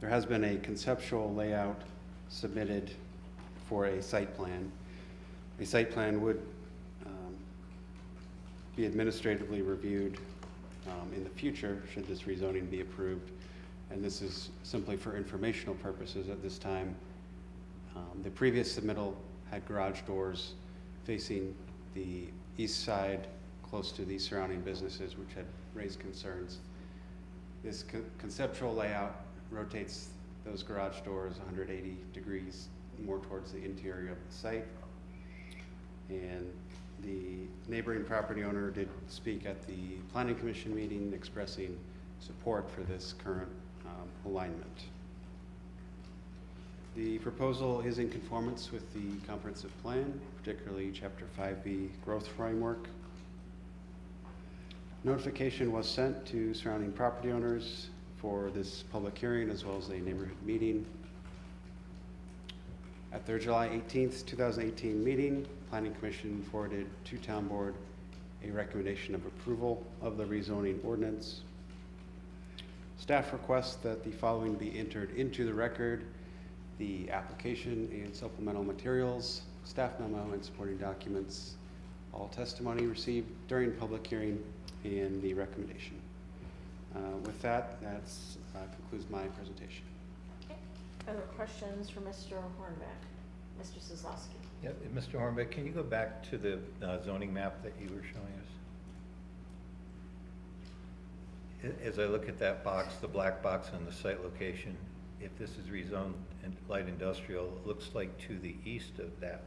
There has been a conceptual layout submitted for a site plan. A site plan would be administratively reviewed in the future should this rezoning be approved. And this is simply for informational purposes at this time. The previous submittal had garage doors facing the east side, close to the surrounding businesses, which had raised concerns. This conceptual layout rotates those garage doors 180 degrees more towards the interior of the site. And the neighboring property owner did speak at the Planning Commission meeting expressing support for this current alignment. The proposal is in conformance with the comprehensive plan, particularly Chapter 5B growth framework. Notification was sent to surrounding property owners for this public hearing as well as a neighborhood meeting. At their July 18th, 2018 meeting, Planning Commission forwarded to Town Board a recommendation of approval of the rezoning ordinance. Staff requests that the following be entered into the record: the application and supplemental materials, staff memo and supporting documents, all testimony received during public hearing, and the recommendation. With that, that's concludes my presentation. Okay. Other questions for Mr. Hornbeck? Mr. Kozlowski. Yeah, Mr. Hornbeck, can you go back to the zoning map that you were showing us? As I look at that box, the black box on the site location, if this is rezoned and light industrial, it looks like to the east of that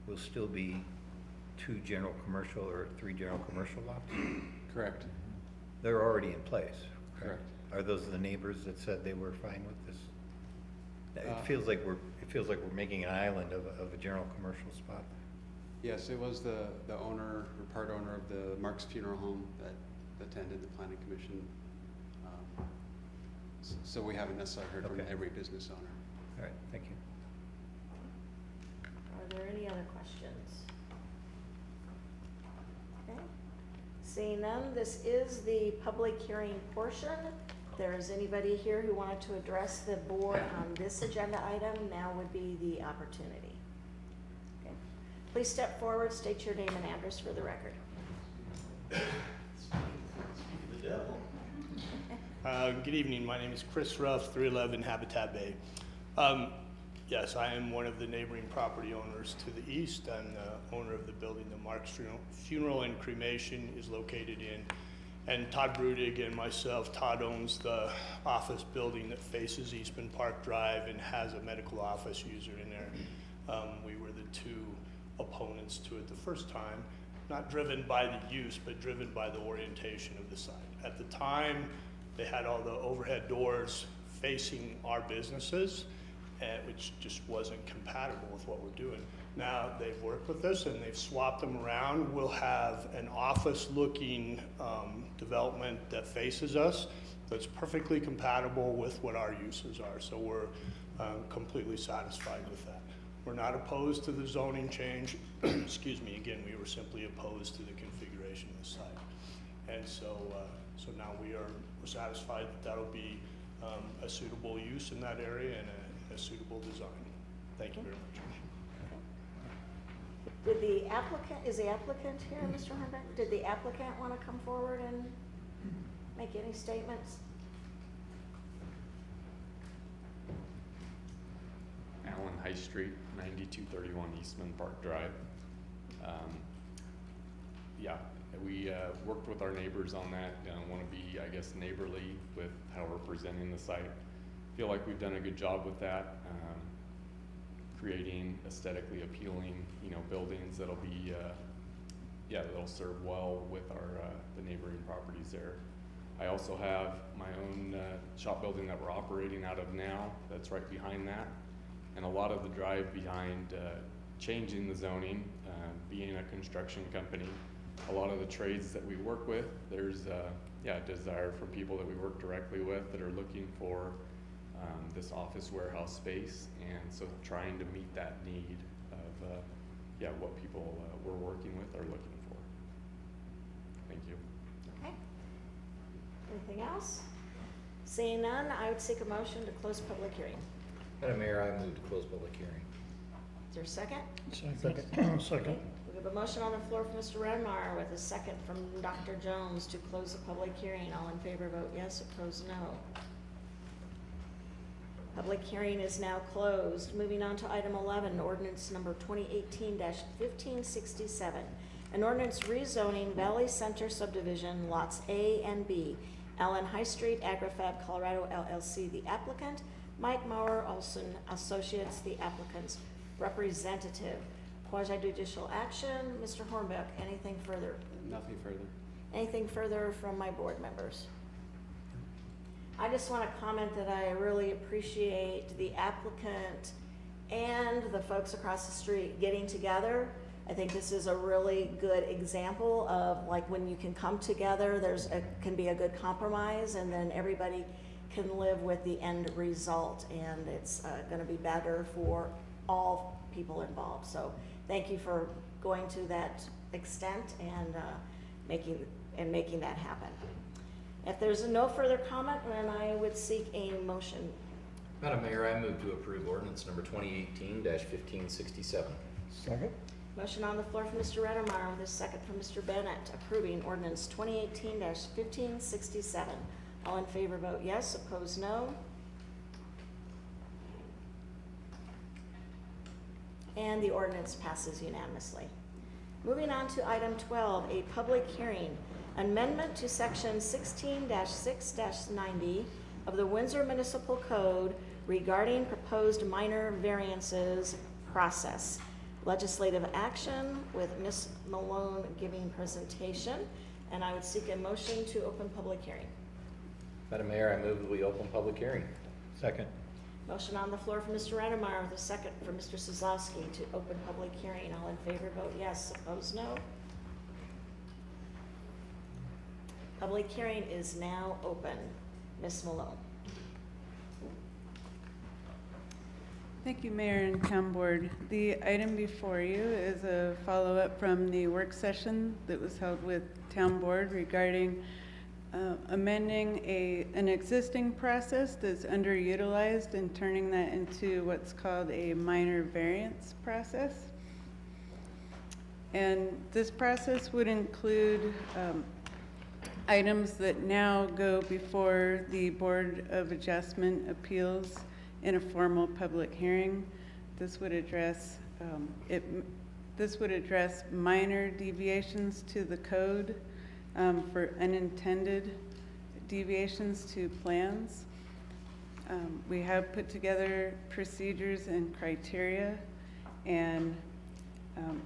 will still be 2 general commercial or 3 general commercial lots? Correct. They're already in place, Correct. Are those the neighbors that said they were fine with this? It feels like we're making an island of a general commercial spot. Yes, it was the owner or part owner of the Mark's Funeral Home that attended the Planning Commission. So we haven't necessarily heard from every business owner. All right, thank you. Are there any other questions? Okay. Seeing none, this is the public hearing portion. there is anybody here who wanted to address the board on this agenda item, now would be the opportunity. Okay. Please step forward, state your name and address for the record. Good evening. My name is Chris Ruff, 311 Habitat Bay. Yes, I am one of the neighboring property owners to the east and the owner of the building that Mark's Funeral and Cremation is located in. And Todd Brudig and myself, Todd owns the office building that faces Eastman Park Drive and has a medical office user in there. We were the two opponents to it the first time, not driven by the use, but driven by the orientation of the site. At the time, they had all the overhead doors facing our businesses, which just wasn't compatible with what we're doing. Now they've worked with us and they've swapped them around. We'll have an office-looking development that faces us that's perfectly compatible with what our uses are. So we're completely satisfied with that. We're not opposed to the zoning change. Excuse me, again, we were simply opposed to the configuration of the site. And so, so now we're satisfied that that'll be a suitable use in that area and a suitable design. Thank you very much. Did the applicant, is the applicant here, Mr. Hornbeck? Did the applicant want to come forward and make any statements? Allen High Street, 9231 Eastman Park Drive. Yeah, we worked with our neighbors on that. Want to be, I guess, neighborly with how we're presenting the site. Feel like we've done a good job with that, creating aesthetically appealing, buildings that'll be, that'll serve well with our the neighboring properties there. I also have my own shop building that we're operating out of now. That's right behind that, and a lot of the drive behind changing the zoning, being a construction company. A lot of the trades that we work with, there's a desire from people that we work directly with that are looking for this office warehouse space, and so trying to meet that need of what people we're working with are looking for. Thank you. Okay. Anything else? Seeing none, I would seek a motion to close public hearing. Madam Mayor, I move to close public hearing. Is there a second? Second. Okay. We have a motion on the floor from Mr. Redmeyer with a second from Dr. Jones to close the public hearing. All in favor vote yes, opposed no. Public hearing is now closed. Moving on to item 11, ordinance number 2018-1567. An ordinance rezoning Valley Center subdivision lots A and B. Allen High Street, AgriFab Colorado LLC, the applicant. Mike Maurer Olson Associates, the applicant's representative. Quasi judicial action. Mr. Hornbeck, anything further? Nothing further. Anything further from my board members? I just want to comment that I really appreciate the applicant and the folks across the street getting together. I think this is a really good example of like when you can come together, can be a good compromise, and then everybody can live with the end result, and it's going to be better for all people involved. So thank you for going to that extent and making that happen. If there's no further comment, then I would seek a motion. Madam Mayor, I move to approve ordinance number 2018-1567. Second. Motion on the floor from Mr. Reddermeyer with a second from Mr. Bennett approving ordinance 2018-1567. All in favor vote yes, opposed no. And the ordinance passes unanimously. Moving on to item 12, a public hearing. Amendment to section 16-6-90 of the Windsor Municipal Code regarding proposed minor variances process. Legislative action with Ms. Malone giving presentation, and I would seek a motion to open public hearing. Madam Mayor, I move that we open public hearing. Second. Motion on the floor from Mr. Reddermeyer with a second from Mr. Sosowski to open public hearing. All in favor vote yes, opposed no. Public hearing is now open. Ms. Malone. Thank you, Mayor and Town Board. The item before you is a follow-up from the work session that was held with Town Board regarding amending an existing process that's underutilized and turning that into what's called a minor variance process. And this process would include items that now go before the Board of Adjustment Appeals in a formal public hearing. This would address minor deviations to the code for unintended deviations to plans. We have put together procedures and criteria, and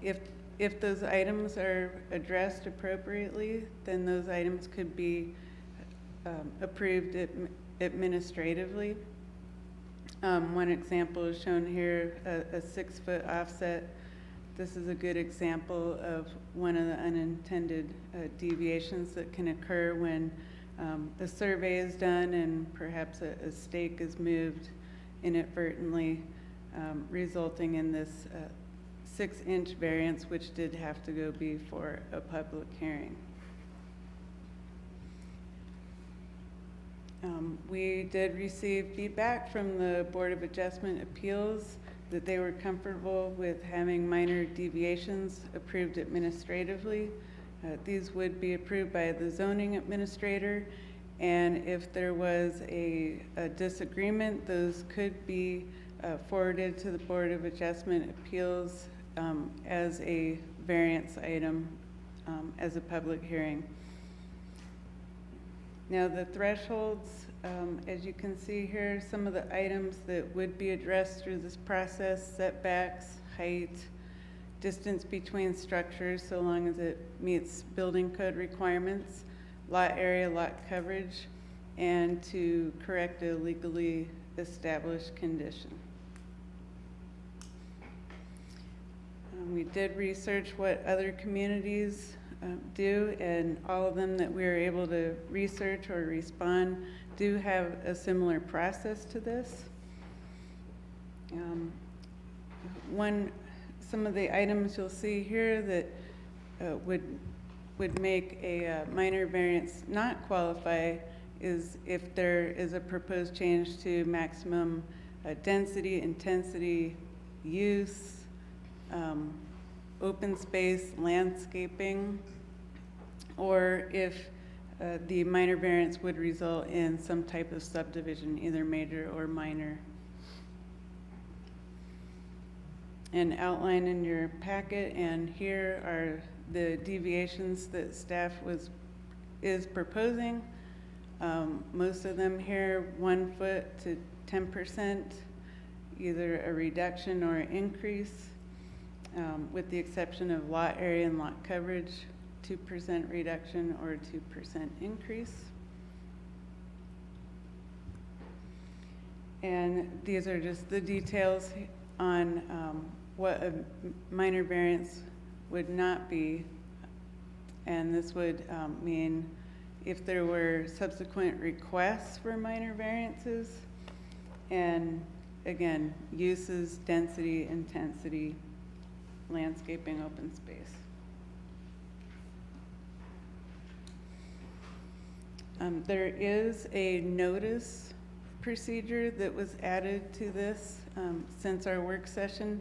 if those items are addressed appropriately, then those items could be approved administratively. One example is shown here, a 6-foot offset. This is a good example of one of the unintended deviations that can occur when a survey is done and perhaps a stake is moved inadvertently, resulting in this 6-inch variance, which did have to go before a public hearing. We did receive feedback from the Board of Adjustment Appeals that they were comfortable with having minor deviations approved administratively. These would be approved by the zoning administrator, and if there was a disagreement, those could be forwarded to the Board of Adjustment Appeals as a variance item as a public hearing. Now the thresholds, as you can see here, some of the items that would be addressed through this process: setbacks, height, distance between structures so long as it meets building code requirements, lot area, lot coverage, and to correct a legally established condition. We did research what other communities do, and all of them that we were able to research or respond do have a similar process to this. Some of the items you'll see here that would make a minor variance not qualify is if there is a proposed change to maximum density, intensity, use, open space, landscaping, or if the minor variance would result in some type of subdivision, either major or minor. And outlined in your packet and here are the deviations that staff is proposing. Most of them here 1 foot to 10%, either a reduction or an increase, with the exception of lot area and lot coverage, 2% reduction or 2% increase. And these are just the details on what a minor variance would not be. And this would mean if there were subsequent requests for minor variances, and again, uses, density, intensity, landscaping, open space. There is a notice procedure that was added to this since our work session,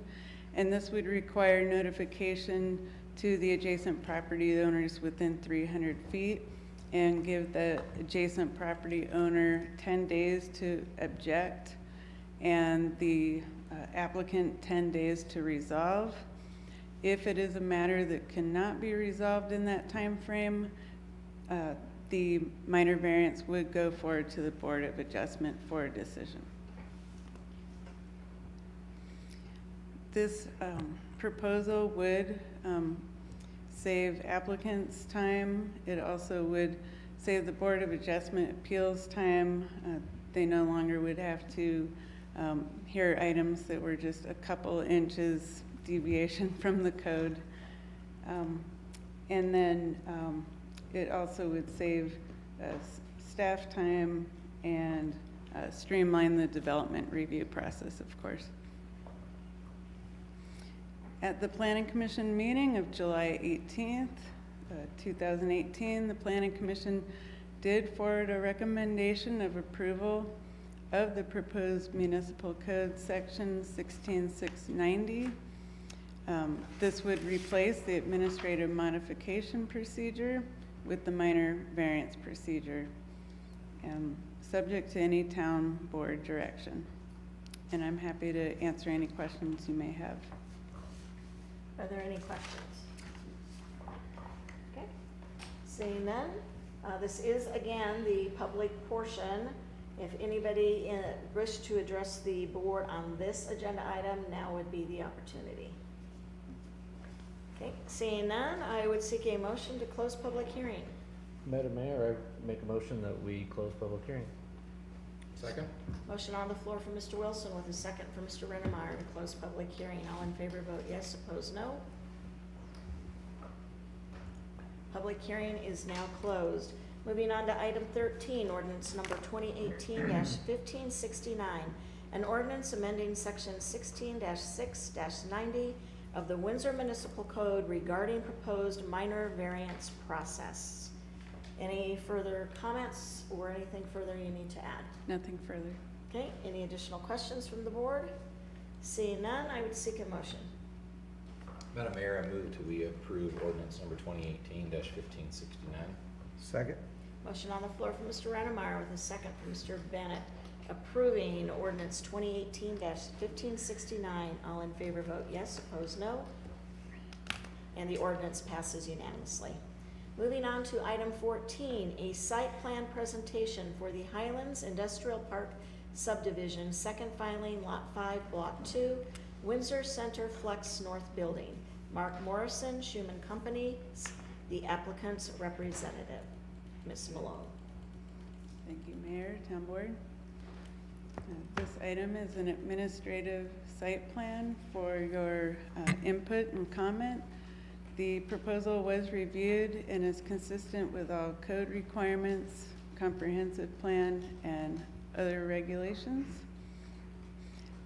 and this would require notification to the adjacent property owners within 300 feet and give the adjacent property owner 10 days to object and the applicant 10 days to resolve. If it is a matter that cannot be resolved in that time frame, the minor variance would go forward to the Board of Adjustment for a decision. This proposal would save applicants time. It also would save the Board of Adjustment Appeals time. They no longer would have to hear items that were just a couple inches deviation from the code. And then it also would save staff time and streamline the development review process, of course. At the Planning Commission meeting of July 18th, 2018, the Planning Commission did forward a recommendation of approval of the proposed municipal code section 16690. This would replace the administrative modification procedure with the minor variance procedure, subject to any town board direction. And I'm happy to answer any questions you may have. Are there any questions? Okay, seeing none, this is again the public portion. If anybody wish to address the board on this agenda item, now would be the opportunity. Okay, seeing none, I would seek a motion to close public hearing. Madam Mayor, I make a motion that we close public hearing. Second? Motion on the floor from Mr. Wilson with a second from Mr. Rennemeyer to close public hearing. All in favor vote yes, opposed no. Public hearing is now closed. Moving on to item 13, ordinance number 2018-1569, an ordinance amending section 16-6-90 of the Windsor Municipal Code regarding proposed minor variance process. Any further comments or anything further you need to add? Nothing further. Okay, any additional questions from the board? Seeing none, I would seek a motion. Madam Mayor, I move to we approve ordinance number 2018-1569. Second. Motion on the floor from Mr. Rennemeyer with a second from Mr. Bennett approving ordinance 2018-1569. All in favor vote yes, opposed no. And the ordinance passes unanimously. Moving on to item 14, a site plan presentation for the Highlands Industrial Park subdivision, second filing, lot 5, block 2, Windsor Center Flex North Building. Mark Morrison, Schuman Company, the applicant's representative. Ms. Malone. Thank you, Mayor, Town Board. This item is an administrative site plan for your input and comment. The proposal was reviewed and is consistent with all code requirements, comprehensive plan, and other regulations.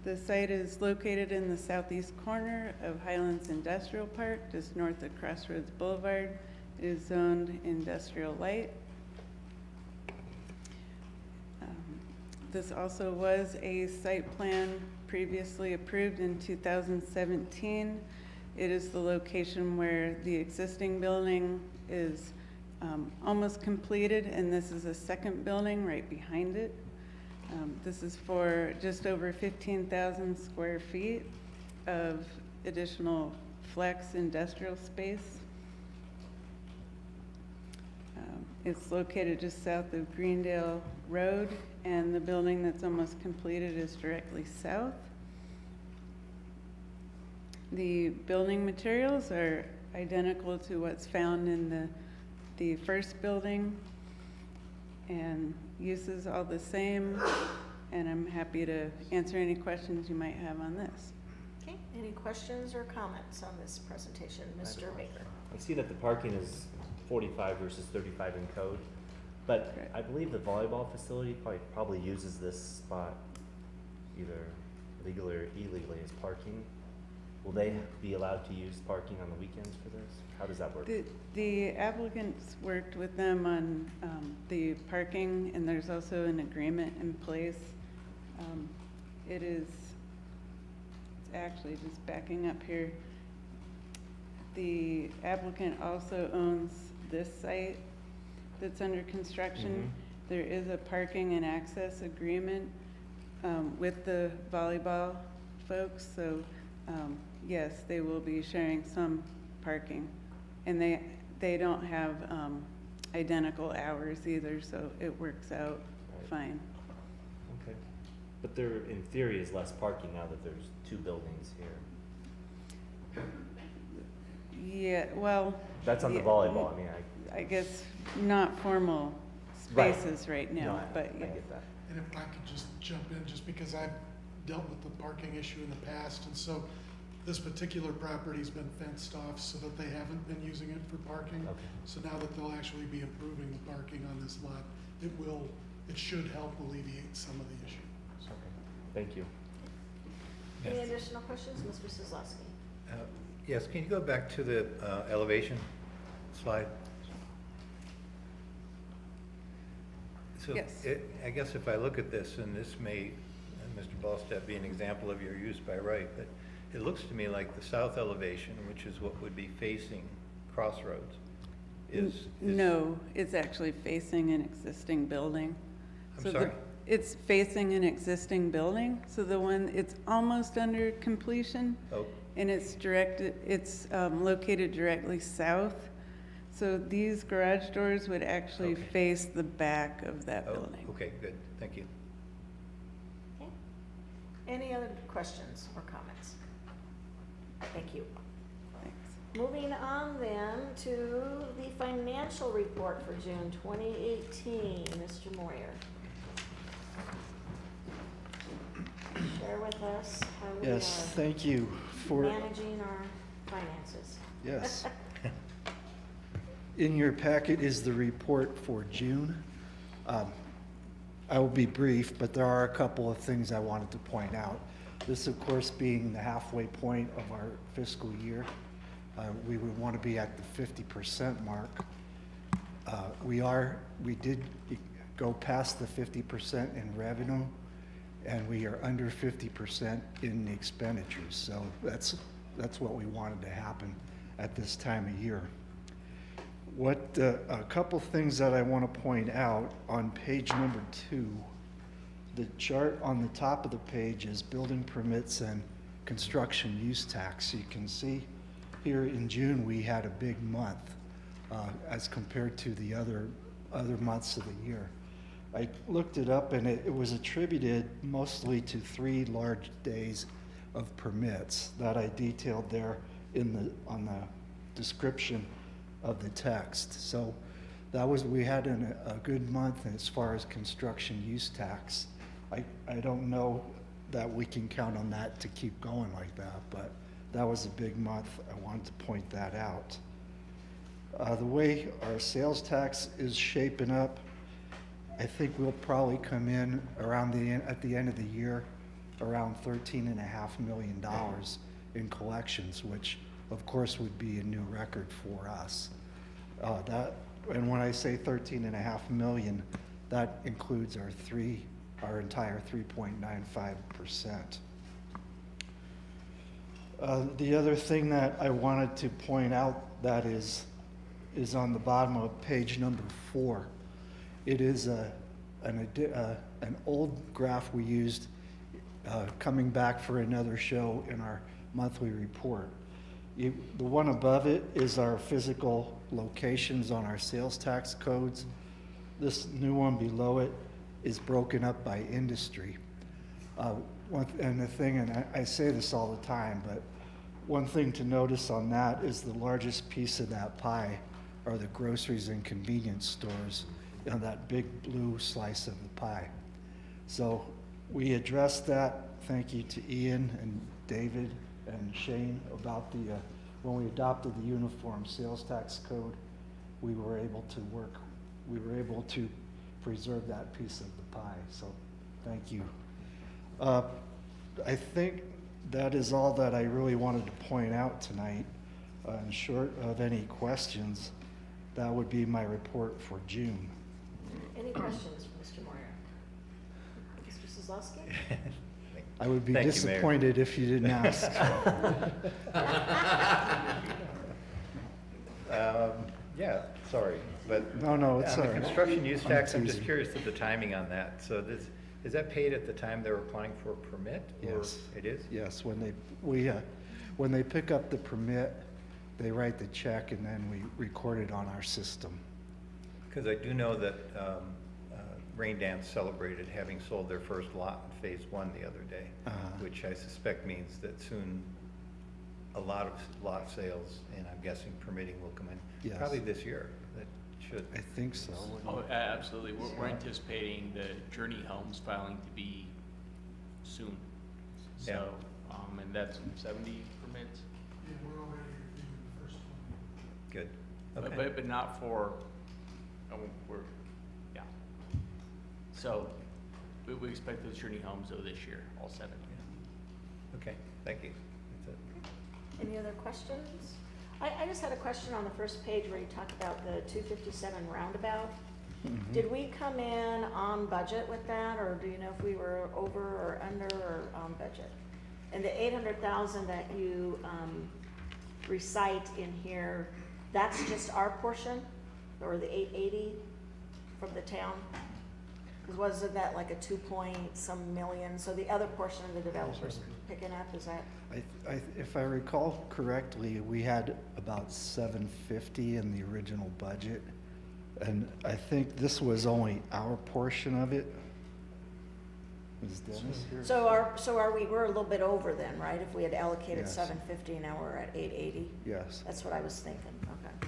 The site is located in the southeast corner of Highlands Industrial Park, just north of Crossroads Boulevard. It is zoned industrial light. This also was a site plan previously approved in 2017. It is the location where the existing building is almost completed, and this is a second building right behind it. This is for just over 15,000 square feet of additional flex industrial space. It's located just south of Greendale Road, and the building that's almost completed is directly south. The building materials are identical to what's found in the first building, and uses all the same, and I'm happy to answer any questions you might have on this. Okay, any questions or comments on this presentation? Mr. Baker. I see that the parking is 45 versus 35 in code, but I believe the volleyball facility probably uses this spot either legally or illegally as parking. Will they be allowed to use parking on the weekends for this? How does that work? The applicants worked with them on the parking, and there's also an agreement in place. It's actually just backing up here. The applicant also owns this site that's under construction. There is a parking and access agreement with the volleyball folks, so yes, they will be sharing some parking. And they don't have identical hours either, so it works out fine. Okay. But there, in theory, is less parking now that there's two buildings here. Yeah, well. That's on the volleyball, I mean, I guess not formal spaces right now, but yeah. I get that. And if I could just jump in, just because I've dealt with the parking issue in the past, and so this particular property's been fenced off so that they haven't been using it for parking. Okay. So now that they'll actually be improving the parking on this lot, it should help alleviate some of the issue. Okay, thank you. Any additional questions? Mr. Kozlowski. Yes, can you go back to the elevation slide? So Yes. I guess if I look at this, and this may, Mr. Ballstedt, be an example of your use by right, but it looks to me like the south elevation, which is what would be facing Crossroads, is. No, it's actually facing an existing building. I'm So sorry? it's facing an existing building, so the one, it's almost under completion. Oh. And it's located directly south. So these garage doors would actually Okay. face the back of that Oh, building. okay, good, thank you. Okay. Any other questions or comments? Thank you. Thanks. Moving on then to the financial report for June 2018. Mr. Moyer. Share with us how we Yes, are thank you for, managing our finances. yes. In your packet is the report for June. I will be brief, but there are a couple of things I wanted to point out. This, of course, being the halfway point of our fiscal year. We would want to be at the 50% mark. We did go past the 50% in revenue, and we are under 50% in the expenditures. So that's what we wanted to happen at this time of year. A couple things that I want to point out on page number 2, the chart on the top of the page is building permits and construction use tax. You can see here in June, we had a big month as compared to the other months of the year. I looked it up, and it was attributed mostly to 3 large days of permits that I detailed there on the description of the text. So we had a good month as far as construction use tax. I don't know that we can count on that to keep going like that, but that was a big month. I wanted to point that out. The way our sales tax is shaping up, I think we'll probably come in at the end of the year around $13.5 million in collections, which of course would be a new record for us. And when I say $13.5 million, that includes our entire 3.95%. The other thing that I wanted to point out that is on the bottom of page number 4. It is an old graph we used coming back for another show in our monthly report. The one above it is our physical locations on our sales tax codes. This new one below it is broken up by industry. And I say this all the time, but one thing to notice on that is the largest piece of that pie are the groceries and convenience stores, that big blue slice of the pie. So we addressed that. Thank you to Ian and David and Shane about when we adopted the uniform sales tax code, we were able to preserve that piece of the pie. So thank you. I think that is all that I really wanted to point out tonight. Short of any questions, that would be my report for June. Any questions for Mr. Moyer? Mr. Sosowski? I would be Thank you, Mayor. disappointed if you didn't ask. Yeah, sorry, but. No, it's all On right. the construction use tax, I'm I'm just teasing. curious of the timing on that. So is that paid at the time they were applying for a permit? or Yes. It is? Yes, when they pick up the permit, they write the check and then we record it on our system. Because I do know that Rain Dance celebrated having sold their first lot in phase 1 the other day, which I suspect means that soon a lot of lot sales, and I'm guessing permitting will come in. Yes. Probably this year. That should. I think so. Oh, absolutely. We're anticipating the Journey Homes filing to be soon. Yeah. So, and that's 70 permits. Yeah, we're already reviewing the first one. Good. But- Okay. But not for, yeah. So, we expect those Journey Homes though this year, all 70. Okay, thank you. That's it. Any other questions? I just had a question on the first page where you talk about the 257 roundabout. Did we come in on budget with that, or do you know if we were over or under or on budget? And the 800,000 that you recite in here, that's just our portion, or the 880 from the town? 'Cause wasn't that like a 2-point-some million? So the other portion of the developers picking up, is that? If I recall correctly, we had about 750 in the original budget. And I think this was only our portion of it. Is Dennis here? So we're a little bit over then, right? If we had allocated Yes. 750, now we're at 880? Yes. That's what I was thinking, okay.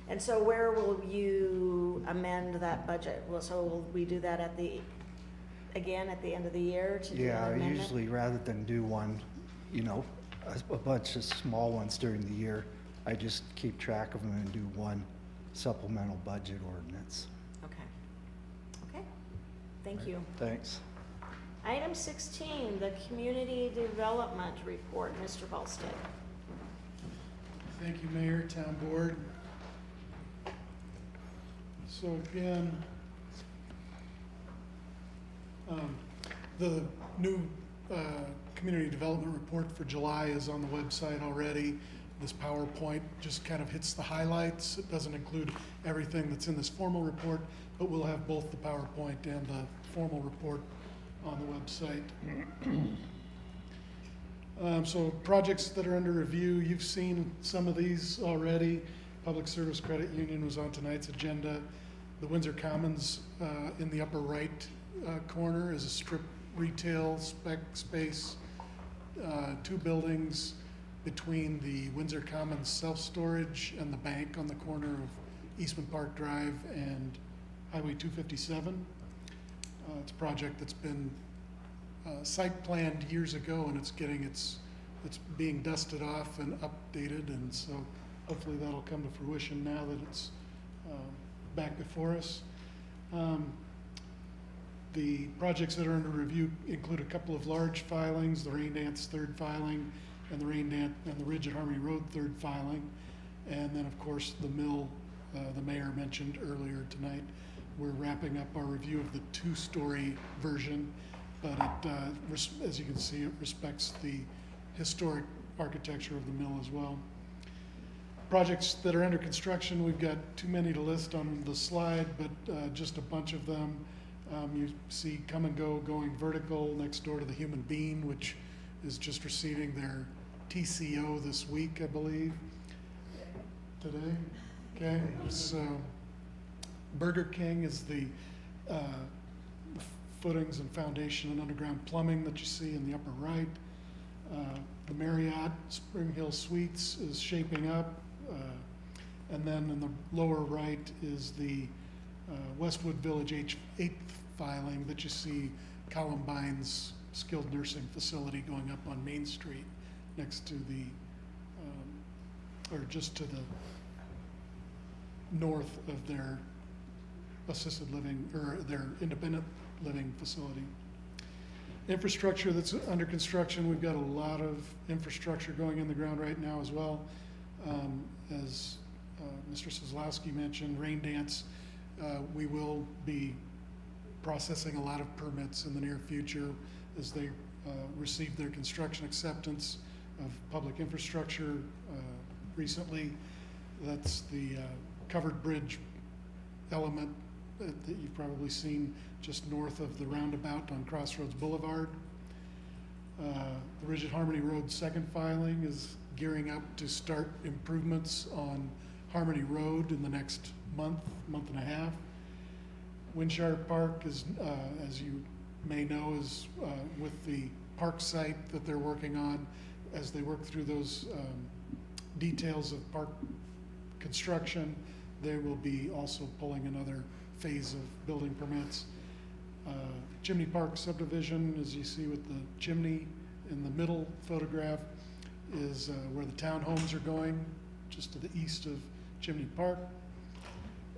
And so where will you amend that budget? So will we do that at the end of the year to do an Yeah, amendment? usually rather than do one, a bunch of small ones during the year, I just keep track of them and do one supplemental budget ordinance. Okay, thank you. Thanks. Item 16, the Community Development Report, Mr. Volstead. Thank you, Mayor, Town Board. So again, the new Community Development Report for July is on the website already. This PowerPoint just kind of hits the highlights. It doesn't include everything that's in this formal report, but we'll have both the PowerPoint and the formal report on the website. So projects that are under review, you've seen some of these already. Public Service Credit Union was on tonight's agenda. The Windsor Commons in the upper right corner is a strip retail spec space, 2 buildings between the Windsor Commons self-storage and the bank on the corner of Eastman Park Drive and Highway 257. It's a project that's been site planned years ago, and it's being dusted off and updated, and so hopefully that'll come to fruition now that it's back before us. The projects that are under review include a couple of large filings, the Rain Dance 3rd filing, and the Ridge at Harmony Road 3rd filing. And then, of course, the mill, the mayor mentioned earlier tonight. We're wrapping up our review of the 2-story version, but it, as you can see, it respects the historic architecture of the mill as well. Projects that are under construction, we've got too many to list on the slide, but just a bunch of them. You see Come and Go going vertical next door to the Human Bean, which is just receiving their TCO this week, I believe. Today? Okay, so Burger King is the footings and foundation and underground plumbing that you see in the upper right. The Marriott Spring Hill Suites is shaping up. And then in the lower right is the Westwood Village 8th filing that you see Columbine's skilled nursing facility going up on Main Street next to the, or just to the north of their assisted living, or their independent living facility. Infrastructure that's under construction, we've got a lot of infrastructure going in the ground right now as well. As Mr. Kozlowski mentioned, Rain Dance, we will be processing a lot of permits in the near future as they receive their construction acceptance of public infrastructure recently. That's the covered bridge element that you've probably seen just north of the roundabout on Crossroads Boulevard. The Ridge at Harmony Road 2nd filing is gearing up to start improvements on Harmony Road in the next month and a half. Windshire Park is, as you may know, is with the park site that they're working on. As they work through those details of park construction, they will be also pulling another phase of building permits. Chimney Park subdivision, as you see with the chimney in the middle photograph, is where the townhomes are going, just to the east of Chimney Park.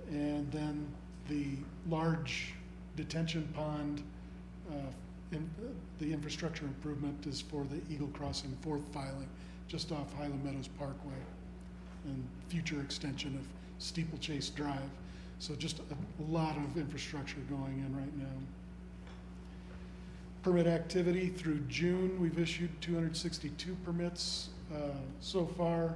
And then the large detention pond, the infrastructure improvement is for the Eagle Crossing 4th filing, just off Highland Meadows Parkway, and future extension of Steeplechase Drive. So just a lot of infrastructure going in right now. Permit activity through June, we've issued 262 permits so far.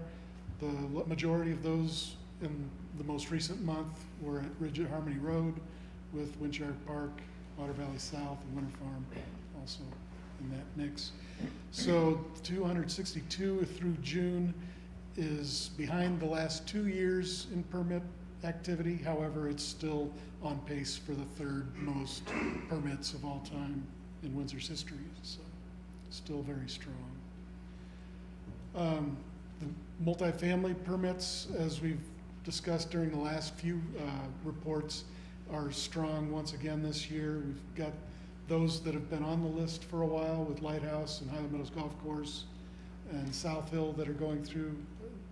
The majority of those in the most recent month were at Ridge at Harmony Road with Winchard Park, Water Valley South, and Winter Farm also in that mix. So 262 through June is behind the last 2 years in permit activity. However, it's still on pace for the third most permits of all time in Windsor's history, so still very strong. The multifamily permits, as we've discussed during the last few reports, are strong once again this year. We've got those that have been on the list for a while with Lighthouse and Highland Meadows Golf Course and South Hill that are going through.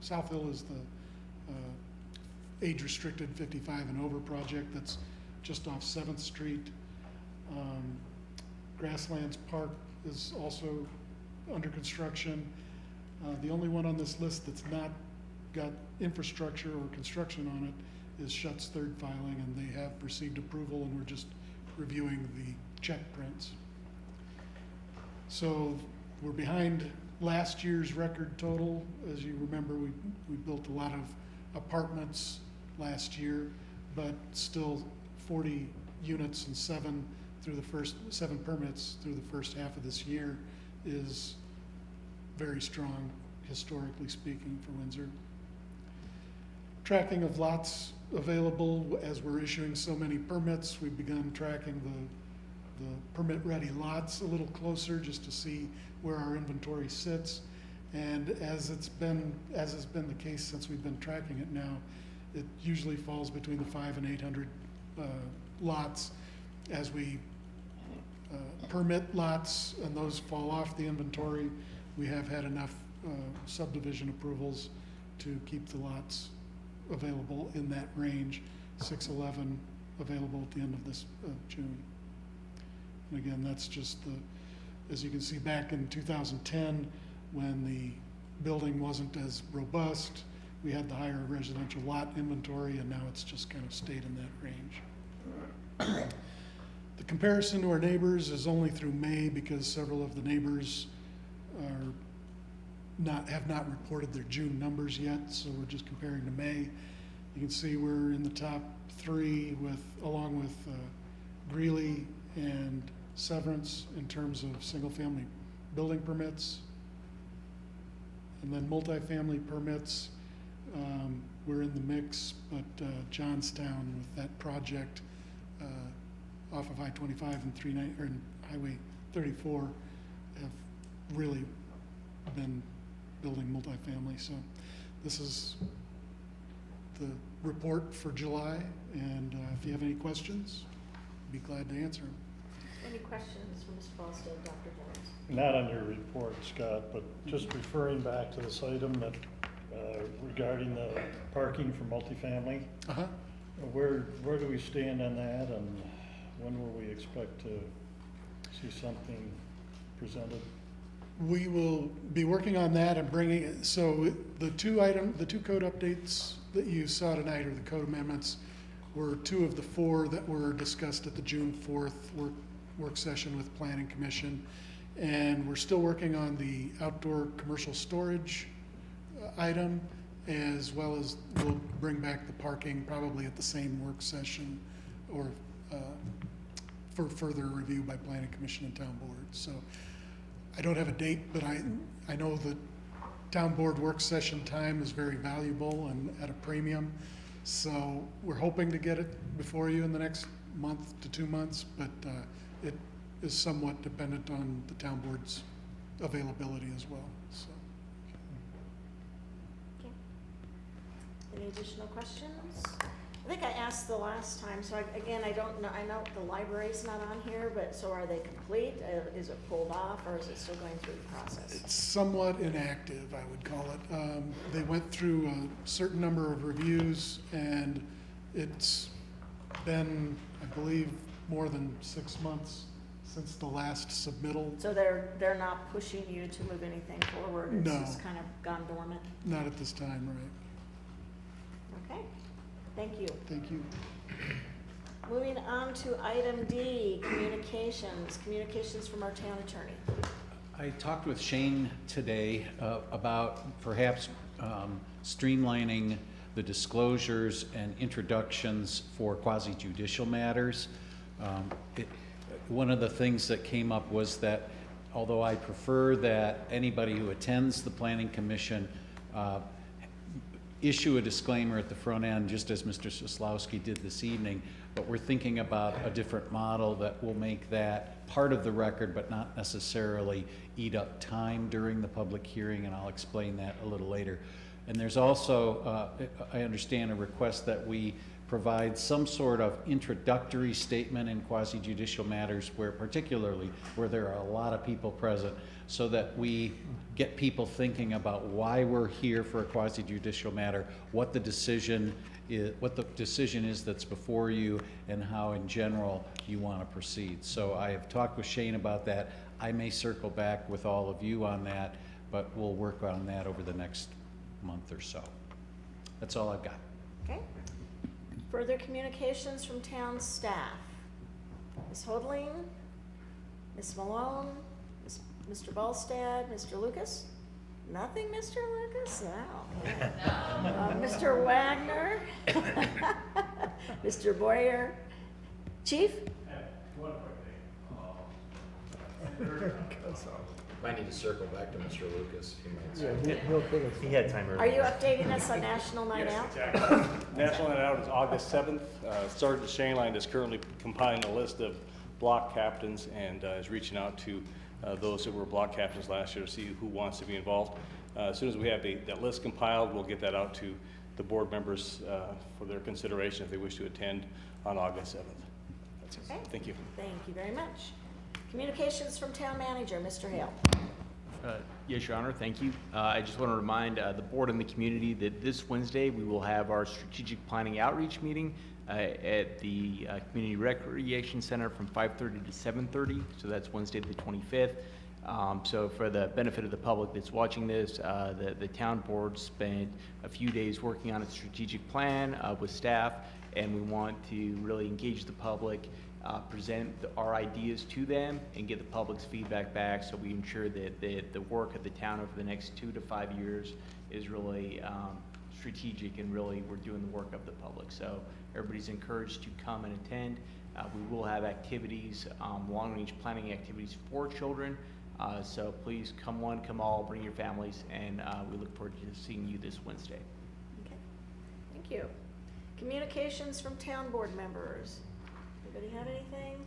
South Hill is the age-restricted 55 and over project that's just off 7th Street. Grasslands Park is also under construction. The only one on this list that's not got infrastructure or construction on it is Shutt's third filing, and they have received approval, and we're just reviewing the check prints. So we're behind last year's record total. As you remember, we built a lot of apartments last year, but still 40 units and 7 permits through the first half of this year is very strong, historically speaking, for Windsor. Tracking of lots available. As we're issuing so many permits, we've begun tracking the permit-ready lots a little closer just to see where our inventory sits. And as has been the case since we've been tracking it now, it usually falls between the 500 and 800 lots. As we permit lots and those fall off the inventory, we have had enough subdivision approvals to keep the lots available in that range, 611 available at the end of this June. And again, that's just as you can see, back in 2010, when the building wasn't as robust, we had the higher residential lot inventory, and now it's just kind of stayed in that range. The comparison to our neighbors is only through May because several of the neighbors have not reported their June numbers yet, so we're just comparing to May. You can see we're in the top 3 along with Greeley and Severance in terms of single-family building permits. And then multifamily permits, we're in the mix, but Johnstown with that project off of I-25 and Highway 34 have really been building multifamily. So this is the report for July, and if you have any questions, I'd be glad to answer them. Any questions for Mr. Ballstead, Dr. Jones? Not on your report, Scott, but just referring back to this item that regarding the parking for multifamily. Uh-huh. Where do we stand on that, and when will we expect to see something presented? We will be working on that and bringing it. So the two code updates that you saw tonight, or the code amendments, were 2 of the 4 that were discussed at the June 4th work session with Planning Commission. And we're still working on the outdoor commercial storage item, as well as we'll bring back the parking probably at the same work session or for further review by Planning Commission and Town Board. So I don't have a date, but I know that Town Board work session time is very valuable and at a premium. So we're hoping to get it before you in the next month to 2 months, but it is somewhat dependent on the Town Board's availability as well. So. Okay. Any additional questions? I think I asked the last time, so I don't know, I know the library's not on here, but so are they complete? Is it pulled off, or is it still going through the process? It's somewhat inactive, I would call it. They went through a certain number of reviews, and it's been, I believe, more than 6 months since the last submittal. So they're not pushing you to move anything forward? It's No. just kind of gone dormant? Not at this time, right? Okay. Thank you. Thank you. Moving on to item D, communications. Communications from our town attorney. I talked with Shane today about perhaps streamlining the disclosures and introductions for quasi-judicial matters. One of the things that came up was that although I prefer that anybody who attends the Planning Commission issue a disclaimer at the front end, just as Mr. Soslowski did this evening, but we're thinking about a different model that will make that part of the record, but not necessarily eat up time during the public hearing, and I'll explain that a little later. And there's also, I understand, a request that we provide some sort of introductory statement in quasi-judicial matters where particularly where there are a lot of people present, so that we get people thinking about why we're here for a quasi-judicial matter, what the decision is that's before you, and how in general you want to proceed. So I have talked with Shane about that. I may circle back with all of you on that, but we'll work on that over the next month or so. That's all I've got. Okay. Further communications from town staff. Ms. Hodling, Ms. Malone, Mr. Ballstad, Mr. Lucas? Nothing, Mr. Lucas? No. Mr. Wagner? Mr. Boyer? Chief? One quick thing. Might need to circle back to Mr. Lucas. He might Yeah, say. he'll finish. He had time Are earlier. you updating us on National Night Out? Exactly. National Night Out is August 7th. Sergeant Shaneline is currently compiling a list of block captains and is reaching out to those that were block captains last year to see who wants to be involved. As soon as we have that list compiled, we'll get that out to the board members for their consideration if they wish to attend on August 7th. That's it. Okay. Thank you. Thank you very much. Communications from town manager, Mr. Hale. Yes, Your Honor, thank you. I just want to remind the board and the community that this Wednesday, we will have our strategic planning outreach meeting at the Community Recreation Center from 5:30 to 7:30. So that's Wednesday the 25th. So for the benefit of the public that's watching this, the town board spent a few days working on a strategic plan with staff, and we want to really engage the public, present our ideas to them, and get the public's feedback back, so we ensure that the work of the town over the next 2 to 5 years is really strategic, and really we're doing the work of the public. So everybody's encouraged to come and attend. We will have activities, long-range planning activities for children. So please come one, come all, bring your families, and we look forward to seeing you this Wednesday. Okay, thank you. Communications from town board members. Anybody have anything?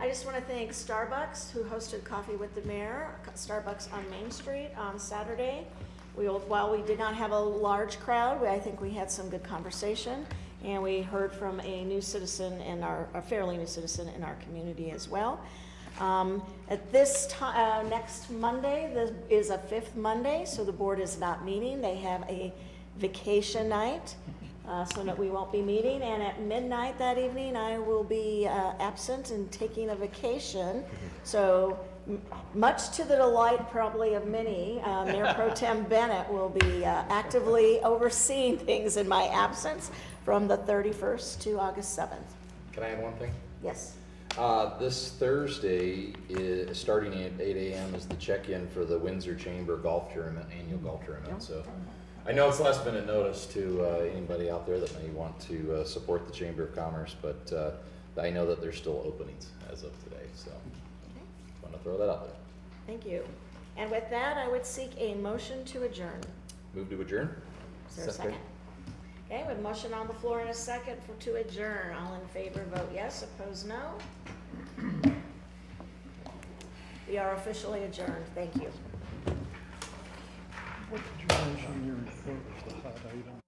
I just want to thank Starbucks, who hosted Coffee with the Mayor, Starbucks on Main Street on Saturday. While we did not have a large crowd, I think we had some good conversation, and we heard from a new citizen in a fairly new citizen in our community as well. At this time, next Monday, this is a 5th Monday, so the board is not meeting. They have a vacation night, so that we won't be meeting. And at midnight that evening, I will be absent and taking a vacation. So much to the delight probably of many, Mayor Pro Tem Bennett will be actively overseeing things in my absence from the 31st to August 7th. Can I add one thing? Yes. This Thursday, starting at 8 a.m. is the check-in for the Windsor Chamber Golf Tournament, annual golf tournament. So I know it's last minute notice to anybody out there that may want to support the Chamber of Commerce, but I know that there's still openings as of today. So I want to throw that out there. Thank you. And with that, I would seek a motion to adjourn. Move to adjourn? Is there a second? Okay, with motion on the floor and a second to adjourn. All in favor, vote yes. Opposed, no. We are officially adjourned. Thank you. What did you mention in your report was the hot item?